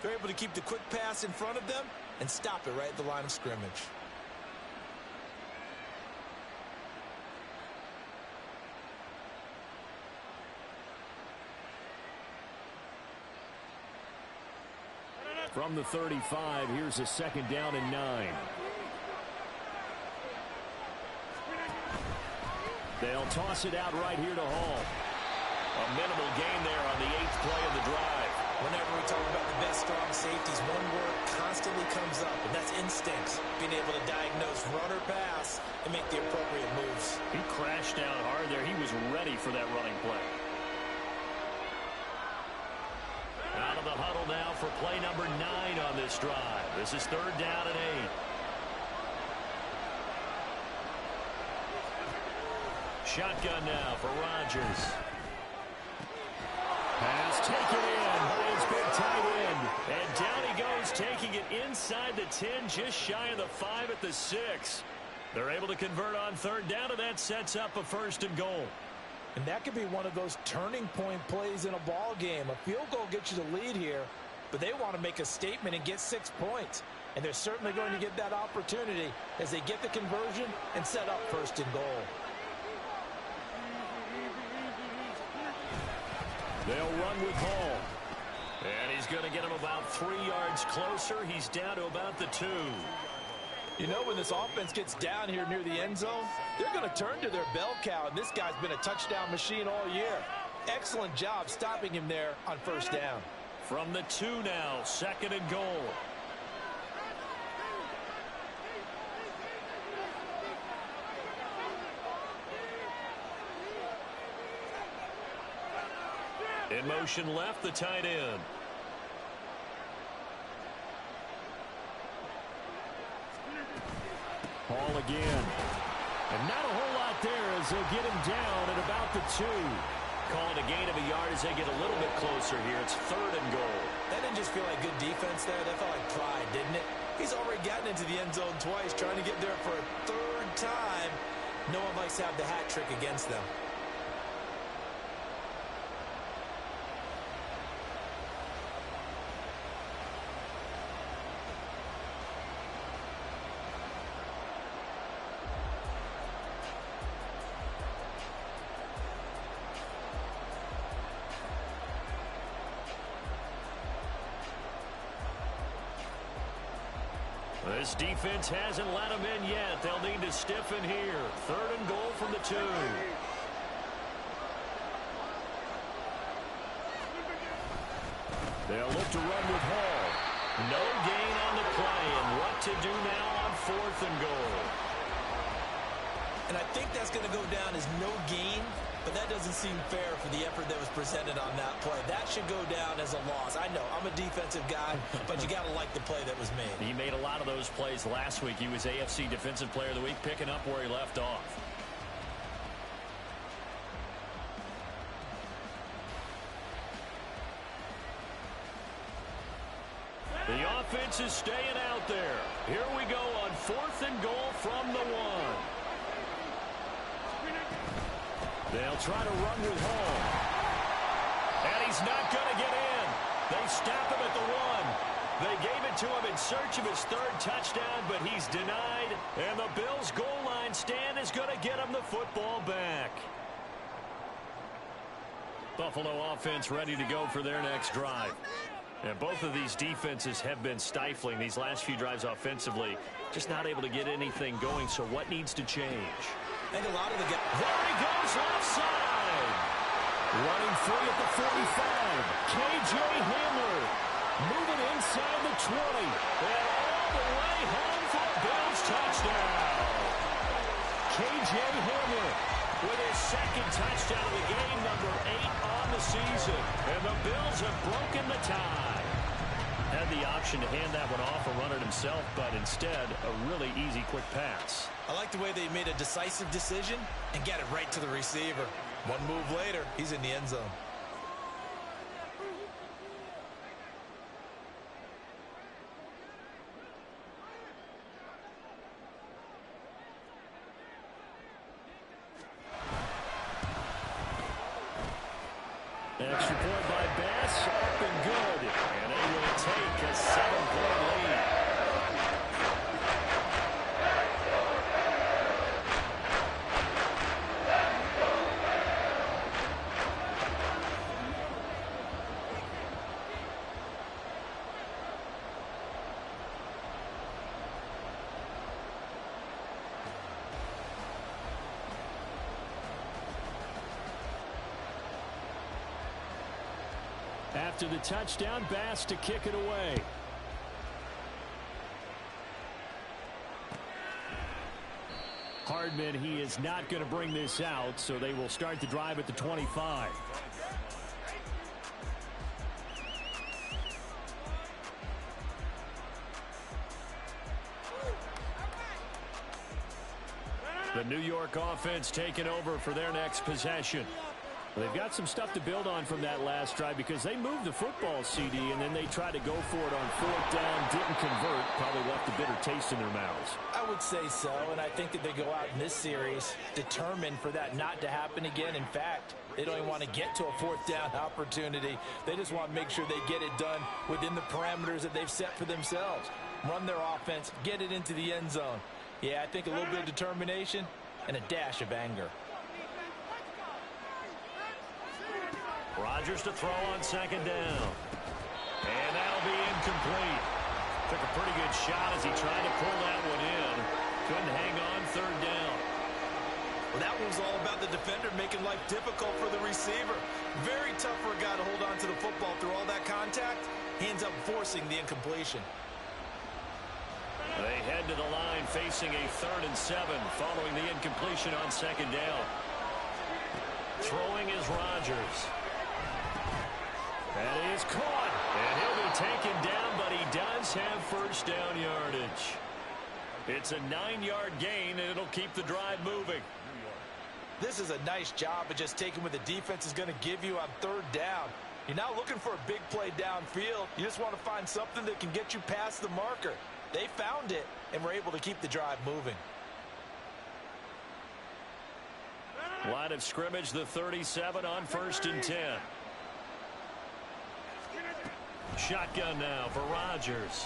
They're able to keep the quick pass in front of them and stop it right at the line of scrimmage. From the 35, here's a 2nd down and 9. They'll toss it out right here to Hall. A minimal gain there on the 8th play of the drive. Whenever we talk about the best strong safeties, one word constantly comes up, and that's instincts. Being able to diagnose run or pass and make the appropriate moves. He crashed down hard there. He was ready for that running play. Out of the huddle now for play number 9 on this drive. This is 3rd down and 8. Shotgun now for Rodgers. Pass taken in by his big tight end. And down he goes, taking it inside the 10, just shy of the 5 at the 6. They're able to convert on 3rd down, and that sets up a 1st and goal. And that could be one of those turning point plays in a ball game. A field goal gets you the lead here, but they want to make a statement and get 6 points. And they're certainly going to get that opportunity as they get the conversion and set up 1st and goal. They'll run with Hall. And he's going to get him about 3 yards closer. He's down to about the 2. You know, when this offense gets down here near the end zone, they're going to turn to their bell cow, and this guy's been a touchdown machine all year. Excellent job stopping him there on 1st down. From the 2 now, 2nd and goal. In motion left, the tight end. Hall again. And not a whole lot there as they get him down at about the 2. Calling a gain of a yard as they get a little bit closer here. It's 3rd and goal. That didn't just feel like good defense there. That felt like pride, didn't it? He's already gotten into the end zone twice, trying to get there for a 3rd time. No one likes to have the hat trick against them. This defense hasn't let them in yet. They'll need to stiffen here. 3rd and goal from the 2. They'll look to run with Hall. No gain on the play, and what to do now on 4th and goal. And I think that's going to go down as no gain, but that doesn't seem fair for the effort that was presented on that play. That should go down as a loss. I know, I'm a defensive guy, but you got to like the play that was made. He made a lot of those plays last week. He was AFC Defensive Player of the Week, picking up where he left off. The offense is staying out there. Here we go on 4th and goal from the 1. They'll try to run with Hall. And he's not going to get in. They stop him at the 1. They gave it to him in search of his 3rd touchdown, but he's denied. And the Bills' goal line stand is going to get him the football back. Buffalo offense ready to go for their next drive. And both of these defenses have been stifling these last few drives offensively. Just not able to get anything going, so what needs to change? I think a lot of the guys... There he goes left side. Running free at the 45. K.J. Hamler moving inside the 20. And all the way home for a Bills touchdown. K.J. Hamler with his 2nd touchdown of the game, number 8 on the season. And the Bills have broken the tie. Had the option to hand that one off or run it himself, but instead, a really easy, quick pass. I like the way they made a decisive decision and get it right to the receiver. One move later, he's in the end zone. Extra point by Bass, up and good. And they will take a 7-point lead. After the touchdown, Bass to kick it away. Hardman, he is not going to bring this out, so they will start the drive at the 25. The New York offense taking over for their next possession. They've got some stuff to build on from that last drive because they moved the football, CD, and then they tried to go for it on 4th down, didn't convert, probably left a bitter taste in their mouths. I would say so, and I think that they go out in this series determined for that not to happen again. In fact, they don't even want to get to a 4th down opportunity. They just want to make sure they get it done within the parameters that they've set for themselves. Run their offense, get it into the end zone. Yeah, I think a little bit of determination and a dash of anger. Rodgers to throw on 2nd down. And that'll be incomplete. Took a pretty good shot as he tried to pull that one in. Couldn't hang on 3rd down. Well, that was all about the defender making life difficult for the receiver. Very tough for a guy to hold on to the football through all that contact. He ends up forcing the incompletion. They head to the line facing a 3rd and 7 following the incompletion on 2nd down. Throwing is Rodgers. That is caught. And he'll be taken down, but he does have 1st down yardage. It's a 9-yard gain, and it'll keep the drive moving. This is a nice job of just taking what the defense is going to give you on 3rd down. You're not looking for a big play downfield. You just want to find something that can get you past the marker. They found it, and were able to keep the drive moving. Line of scrimmage, the 37 on 1st and 10. Shotgun now for Rodgers.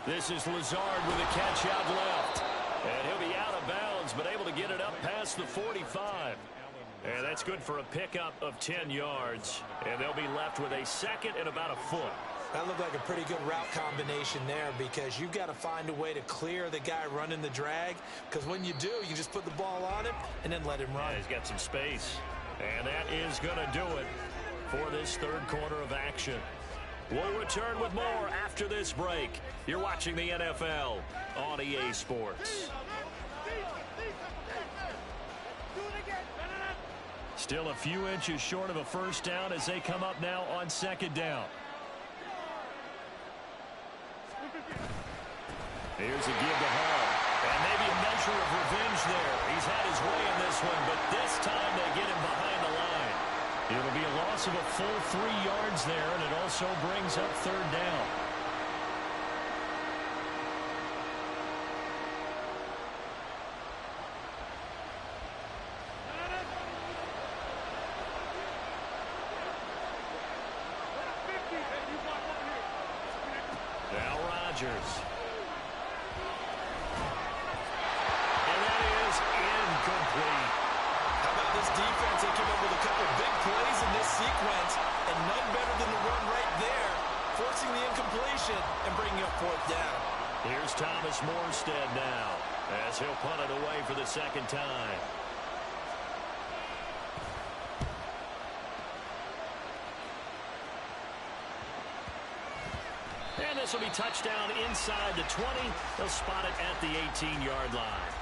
This is Lazard with a catch out left. And he'll be out of bounds, but able to get it up past the 45. And that's good for a pickup of 10 yards. And they'll be left with a 2nd and about a foot. That looked like a pretty good route combination there because you've got to find a way to clear the guy running the drag. Because when you do, you just put the ball on him and then let him run. Yeah, he's got some space. And that is going to do it for this 3rd quarter of action. We'll return with more after this break. You're watching the NFL on EA Sports. Still a few inches short of a 1st down as they come up now on 2nd down. Here's a give to Hall. And maybe a measure of revenge there. He's had his way in this one, but this time they get him behind the line. It'll be a loss of a full 3 yards there, and it also brings up third down. Now Rodgers. And that is incomplete. How about this defense? They came up with a couple big plays in this sequence, and none better than the run right there, forcing the incompletion and bringing up fourth down. Here's Thomas Morstead now, as he'll punt it away for the second time. And this will be touchdown inside the 20. They'll spot it at the 18-yard line.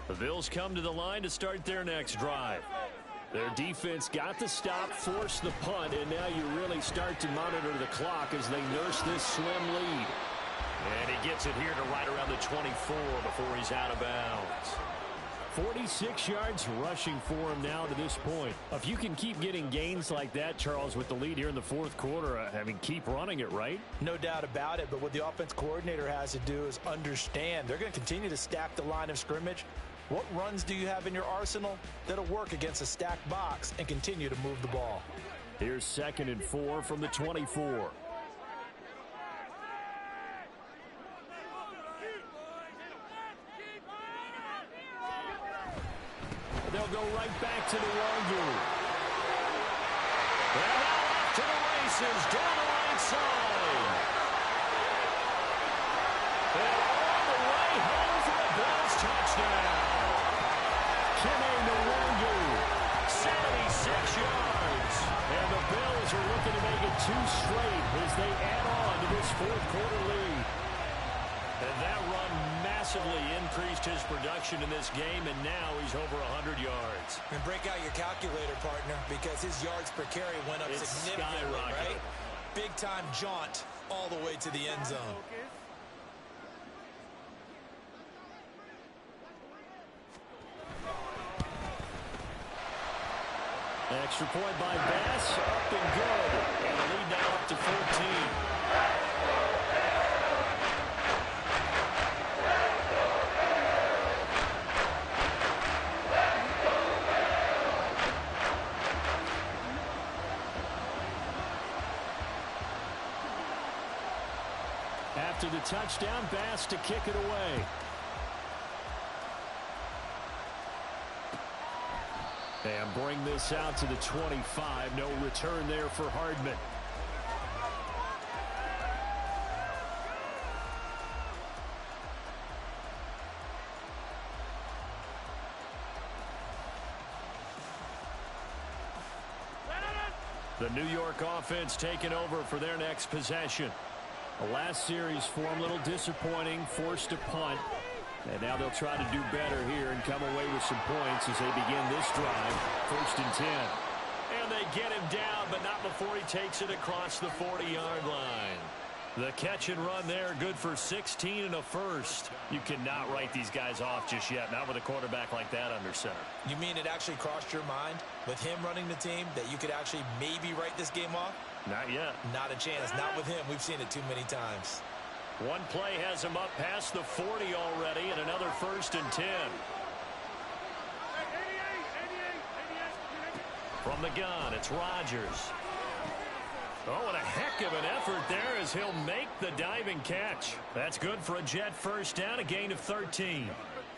The Bills come to the line to start their next drive. Their defense got the stop, forced the punt, and now you really start to monitor the clock as they nurse this slim lead. And he gets it here to right around the 24 before he's out of bounds. 46 yards rushing for him now to this point. If you can keep getting gains like that, Charles, with the lead here in the fourth quarter, I mean, keep running it, right? No doubt about it, but what the offense coordinator has to do is understand they're going to continue to stack the line of scrimmage. What runs do you have in your arsenal that'll work against a stacked box and continue to move the ball? Here's 2nd and 4 from the 24. They'll go right back to the Lg. And now off to the races down the right side. And all the way home for a Bills touchdown. Nwangwu, 76 yards. And the Bills are looking to make it 2 straight as they add on to this fourth quarter lead. And that run massively increased his production in this game, and now he's over 100 yards. And break out your calculator, partner, because his yards per carry went up significantly, right? Big-time jaunt all the way to the end zone. Extra point by Bass, up and good. And the lead now up to 14. After the touchdown, Bass to kick it away. And bring this out to the 25. No return there for Hardman. The New York offense taking over for their next possession. The last series for them, a little disappointing, forced to punt. And now they'll try to do better here and come away with some points as they begin this drive. 1st and 10. And they get him down, but not before he takes it across the 40-yard line. The catch and run there, good for 16 and a first. You cannot write these guys off just yet, not with a quarterback like that under center. You mean it actually crossed your mind with him running the team that you could actually maybe write this game off? Not yet. Not a chance. Not with him. We've seen it too many times. One play has him up past the 40 already, and another 1st and 10. From the gun, it's Rodgers. Oh, and a heck of an effort there as he'll make the diving catch. That's good for a Jet first down, a gain of 13.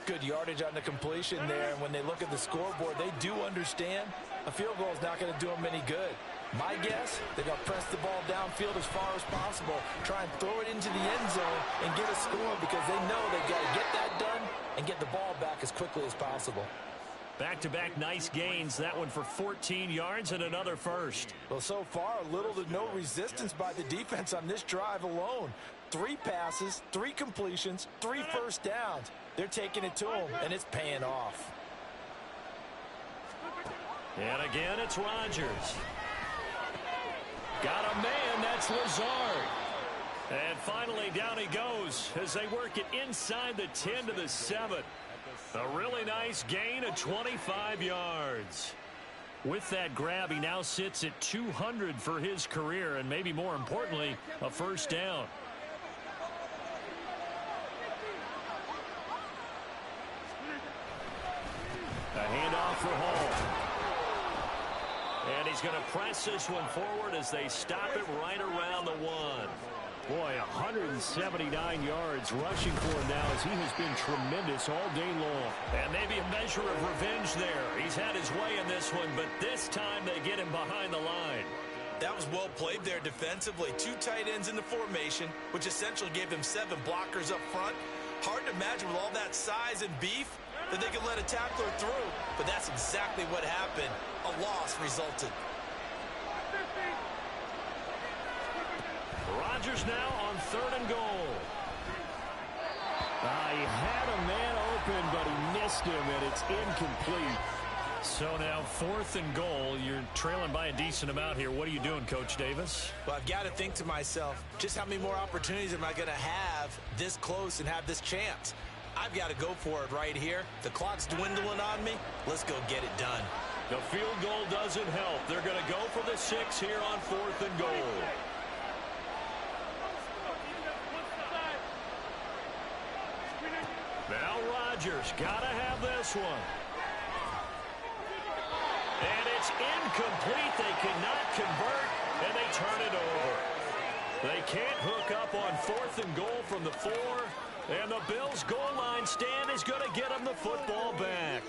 Good yardage on the completion there, and when they look at the scoreboard, they do understand a field goal is not going to do them any good. My guess, they're going to press the ball downfield as far as possible, try and throw it into the end zone and get a score because they know they've got to get that done and get the ball back as quickly as possible. Back-to-back nice gains. That one for 14 yards and another first. Well, so far, little to no resistance by the defense on this drive alone. 3 passes, 3 completions, 3 first downs. They're taking it to them, and it's paying off. And again, it's Rodgers. Got a man, that's Lazard. And finally, down he goes as they work it inside the 10 to the 7. A really nice gain of 25 yards. With that grab, he now sits at 200 for his career, and maybe more importantly, a first down. A handoff for Hall. And he's going to press this one forward as they stop it right around the 1. Boy, 179 yards rushing for him now as he has been tremendous all day long. And maybe a measure of revenge there. He's had his way in this one, but this time they get him behind the line. That was well played there defensively. 2 tight ends in the formation, which essentially gave them 7 blockers up front. Hard to imagine with all that size and beef that they could let a tackler through, but that's exactly what happened. A loss resulted. Rodgers now on 3rd and goal. He had a man open, but he missed him, and it's incomplete. So now 4th and goal. You're trailing by a decent amount here. What are you doing, Coach Davis? Well, I've got to think to myself, just how many more opportunities am I going to have this close and have this chance? I've got to go for it right here. The clock's dwindling on me. Let's go get it done. The field goal doesn't help. They're going to go for the 6 here on 4th and goal. Now Rodgers got to have this one. And it's incomplete. They cannot convert, and they turn it over. They can't hook up on 4th and goal from the 4, and the Bills' goal line stand is going to get them the football back.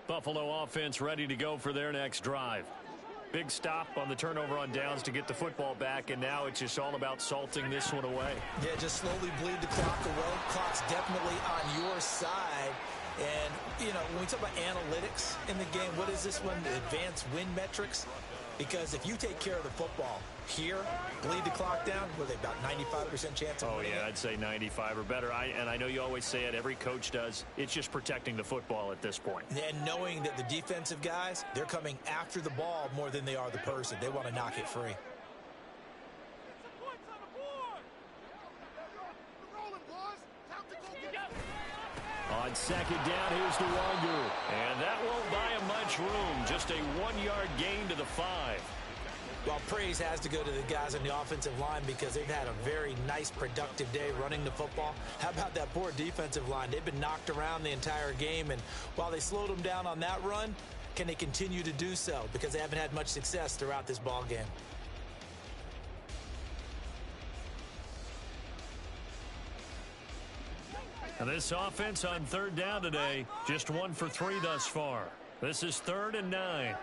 Buffalo offense ready to go for their next drive. Big stop on the turnover on downs to get the football back, and now it's just all about salting this one away. Yeah, just slowly bleed the clock away. Clock's definitely on your side. And, you know, when we talk about analytics in the game, what is this one? Advanced win metrics? Because if you take care of the football here, bleed the clock down, what are they, about 95% chance of winning? Yeah, I'd say 95 or better. And I know you always say it, every coach does. It's just protecting the football at this point. And knowing that the defensive guys, they're coming after the ball more than they are the person. They want to knock it free. On 2nd down, here's the Wanger. And that won't buy him much room. Just a 1-yard gain to the 5. Well, praise has to go to the guys on the offensive line because they've had a very nice, productive day running the football. How about that poor defensive line? They've been knocked around the entire game, and while they slowed them down on that run, can they continue to do so? Because they haven't had much success throughout this ball game. And this offense on 3rd down today, just 1 for 3 thus far. This is 3rd and 9.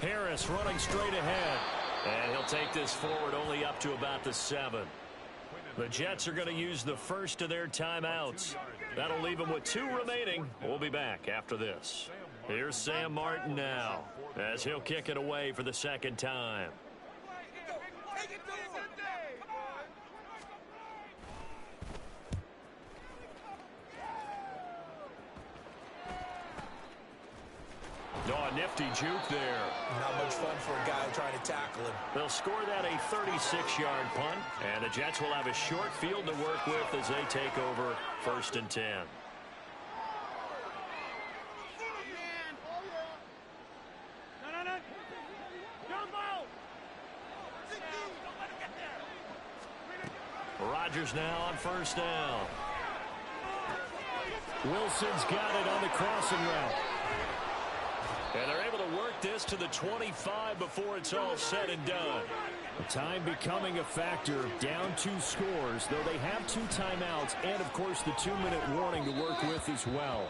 Harris running straight ahead. And he'll take this forward only up to about the 7. The Jets are going to use the first of their timeouts. That'll leave them with 2 remaining. We'll be back after this. Here's Sam Martin now as he'll kick it away for the 2nd time. Oh, a nifty juke there. Not much fun for a guy trying to tackle him. They'll score that a 36-yard punt, and the Jets will have a short field to work with as they take over 1st and 10. Rodgers now on 1st down. Wilson's got it on the crossing route. And they're able to work this to the 25 before it's all said and done. Time becoming a factor, down 2 scores, though they have 2 timeouts and, of course, the 2-minute warning to work with as well.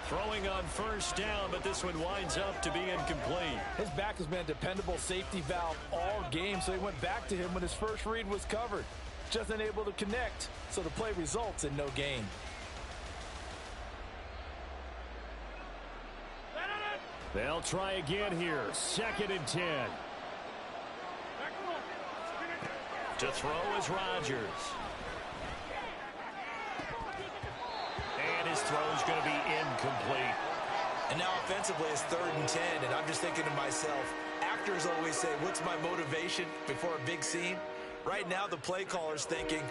Throwing on 1st down, but this one winds up to be incomplete. His back has been a dependable safety valve all game, so he went back to him when his first read was covered. Just unable to connect, so the play results in no gain. They'll try again here. 2nd and 10. To throw is Rodgers. And his throw's going to be incomplete. And now offensively it's 3rd and 10, and I'm just thinking to myself, actors always say, what's my motivation before a big scene? Right now the play caller's thinking,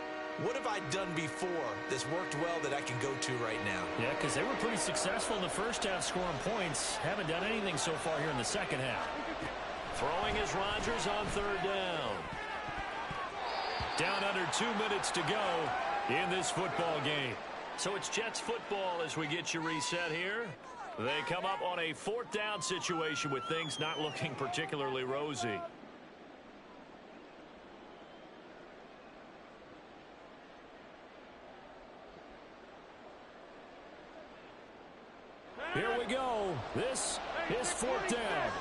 what have I done before that's worked well that I can go to right now? Yeah, because they were pretty successful in the first half scoring points. Haven't done anything so far here in the second half. Throwing is Rodgers on 3rd down. Down under 2 minutes to go in this football game. So it's Jets football as we get you reset here. They come up on a 4th down situation with things not looking particularly rosy. Here we go. This is 4th down.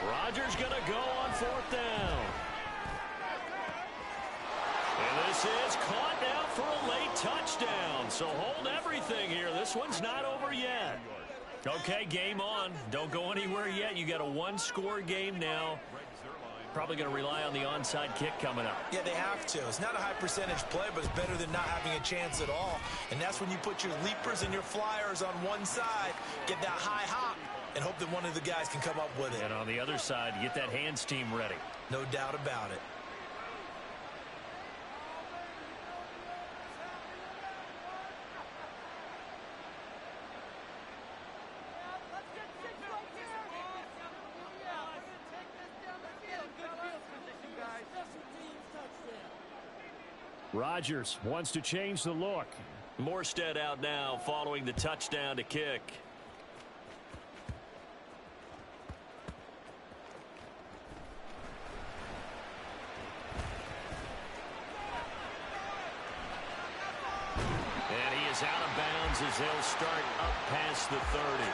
Rodgers going to go on 4th down. And this is caught now for a late touchdown. So hold everything here. This one's not over yet. Okay, game on. Don't go anywhere yet. You got a 1-score game now. Probably going to rely on the onside kick coming up. Yeah, they have to. It's not a high percentage play, but it's better than not having a chance at all. And that's when you put your leapers and your flyers on one side, get that high hop, and hope that one of the guys can come up with it. And on the other side, get that hands team ready. No doubt about it. Rodgers wants to change the look. Morstead out now following the touchdown to kick. And he is out of bounds as they'll start up past the 30.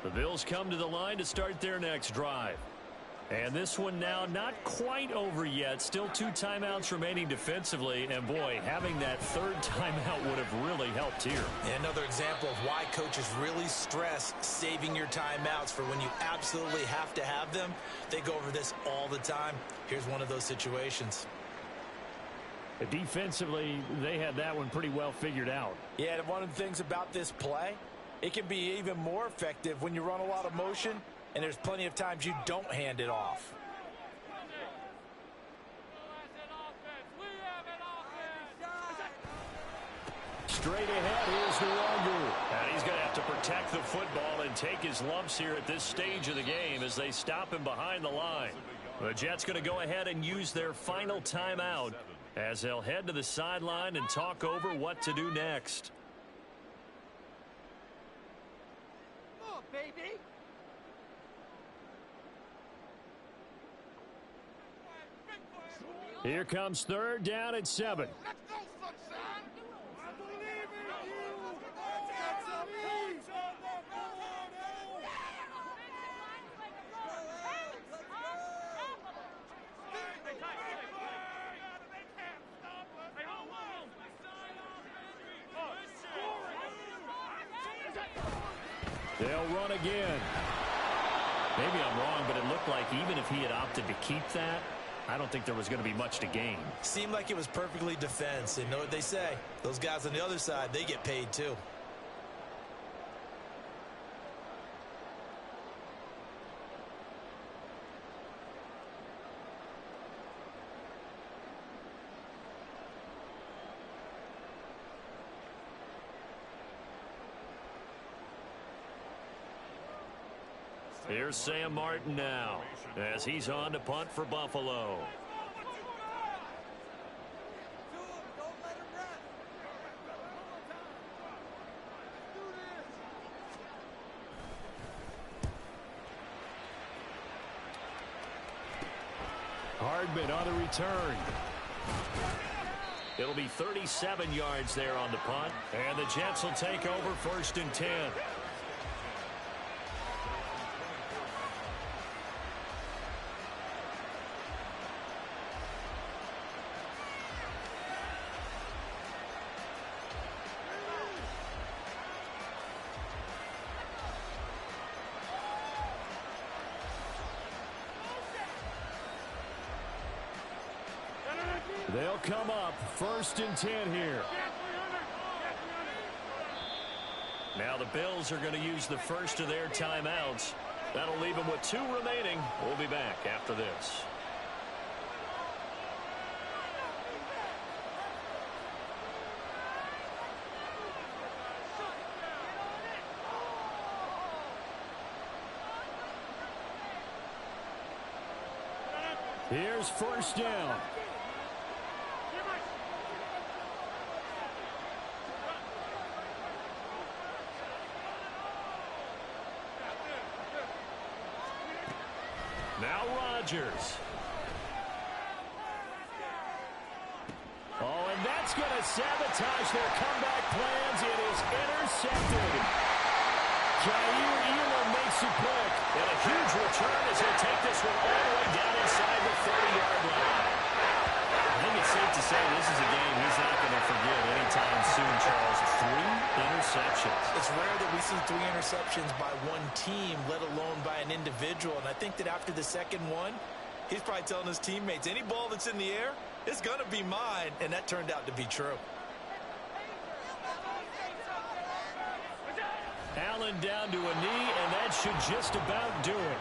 The Bills come to the line to start their next drive. And this one now not quite over yet. Still 2 timeouts remaining defensively. And, boy, having that 3rd timeout would have really helped here. And another example of why coaches really stress saving your timeouts for when you absolutely have to have them. They go over this all the time. Here's one of those situations. Defensively, they had that one pretty well figured out. Yeah, and one of the things about this play, it can be even more effective when you run a lot of motion, and there's plenty of times you don't hand it off. Straight ahead, here's the Lg. And he's going to have to protect the football and take his lumps here at this stage of the game as they stop him behind the line. The Jets going to go ahead and use their final timeout as they'll head to the sideline and talk over what to do next. Baby. Here comes 3rd down and 7. Let's go, sunshine. I believe in you. Get some peace. They'll run again. Maybe I'm wrong, but it looked like even if he had opted to keep that, I don't think there was going to be much to gain. Seemed like it was perfectly defense. And know what they say? Those guys on the other side, they get paid too. Here's Sam Martin now as he's on to punt for Buffalo. Hardman on the return. It'll be 37 yards there on the punt, and the Jets will take over 1st and 10. They'll come up 1st and 10 here. Now the Bills are going to use the first of their timeouts. That'll leave them with 2 remaining. We'll be back after this. Here's 1st down. Now Rodgers. Oh, and that's going to sabotage their comeback plans. It is intercepted. Jair Elam makes it quick. And a huge return as he'll take this one all the way down inside the 30-yard line. I think it's safe to say this is a game he's not going to forget anytime soon, Charles. 3 interceptions. It's rare that we see 3 interceptions by one team, let alone by an individual. And I think that after the second one, he's probably telling his teammates, any ball that's in the air, it's going to be mine. And that turned out to be true. Allen down to a knee, and that should just about do it.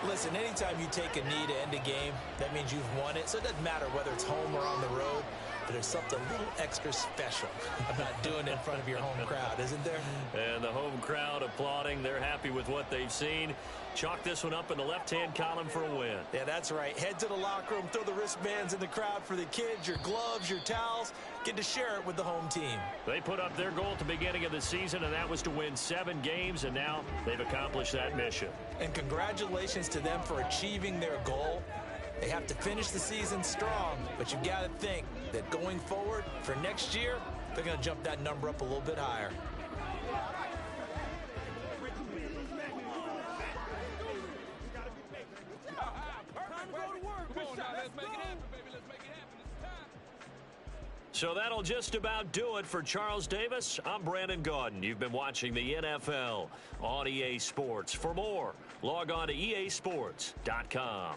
Listen, anytime you take a knee to end a game, that means you've won it. So it doesn't matter whether it's home or on the road, but there's something a little extra special about doing it in front of your home crowd, isn't there? And the home crowd applauding. They're happy with what they've seen. Chalk this one up in the left-hand column for a win. Yeah, that's right. Head to the locker room, throw the wristbands in the crowd for the kids, your gloves, your towels. Get to share it with the home team. They put up their goal at the beginning of the season, and that was to win 7 games, and now they've accomplished that mission. And congratulations to them for achieving their goal. They have to finish the season strong, but you got to think that going forward for next year, they're going to jump that number up a little bit higher. So that'll just about do it for Charles Davis. I'm Brandon Gaudin. You've been watching the NFL on EA Sports. For more, log on to easports.com.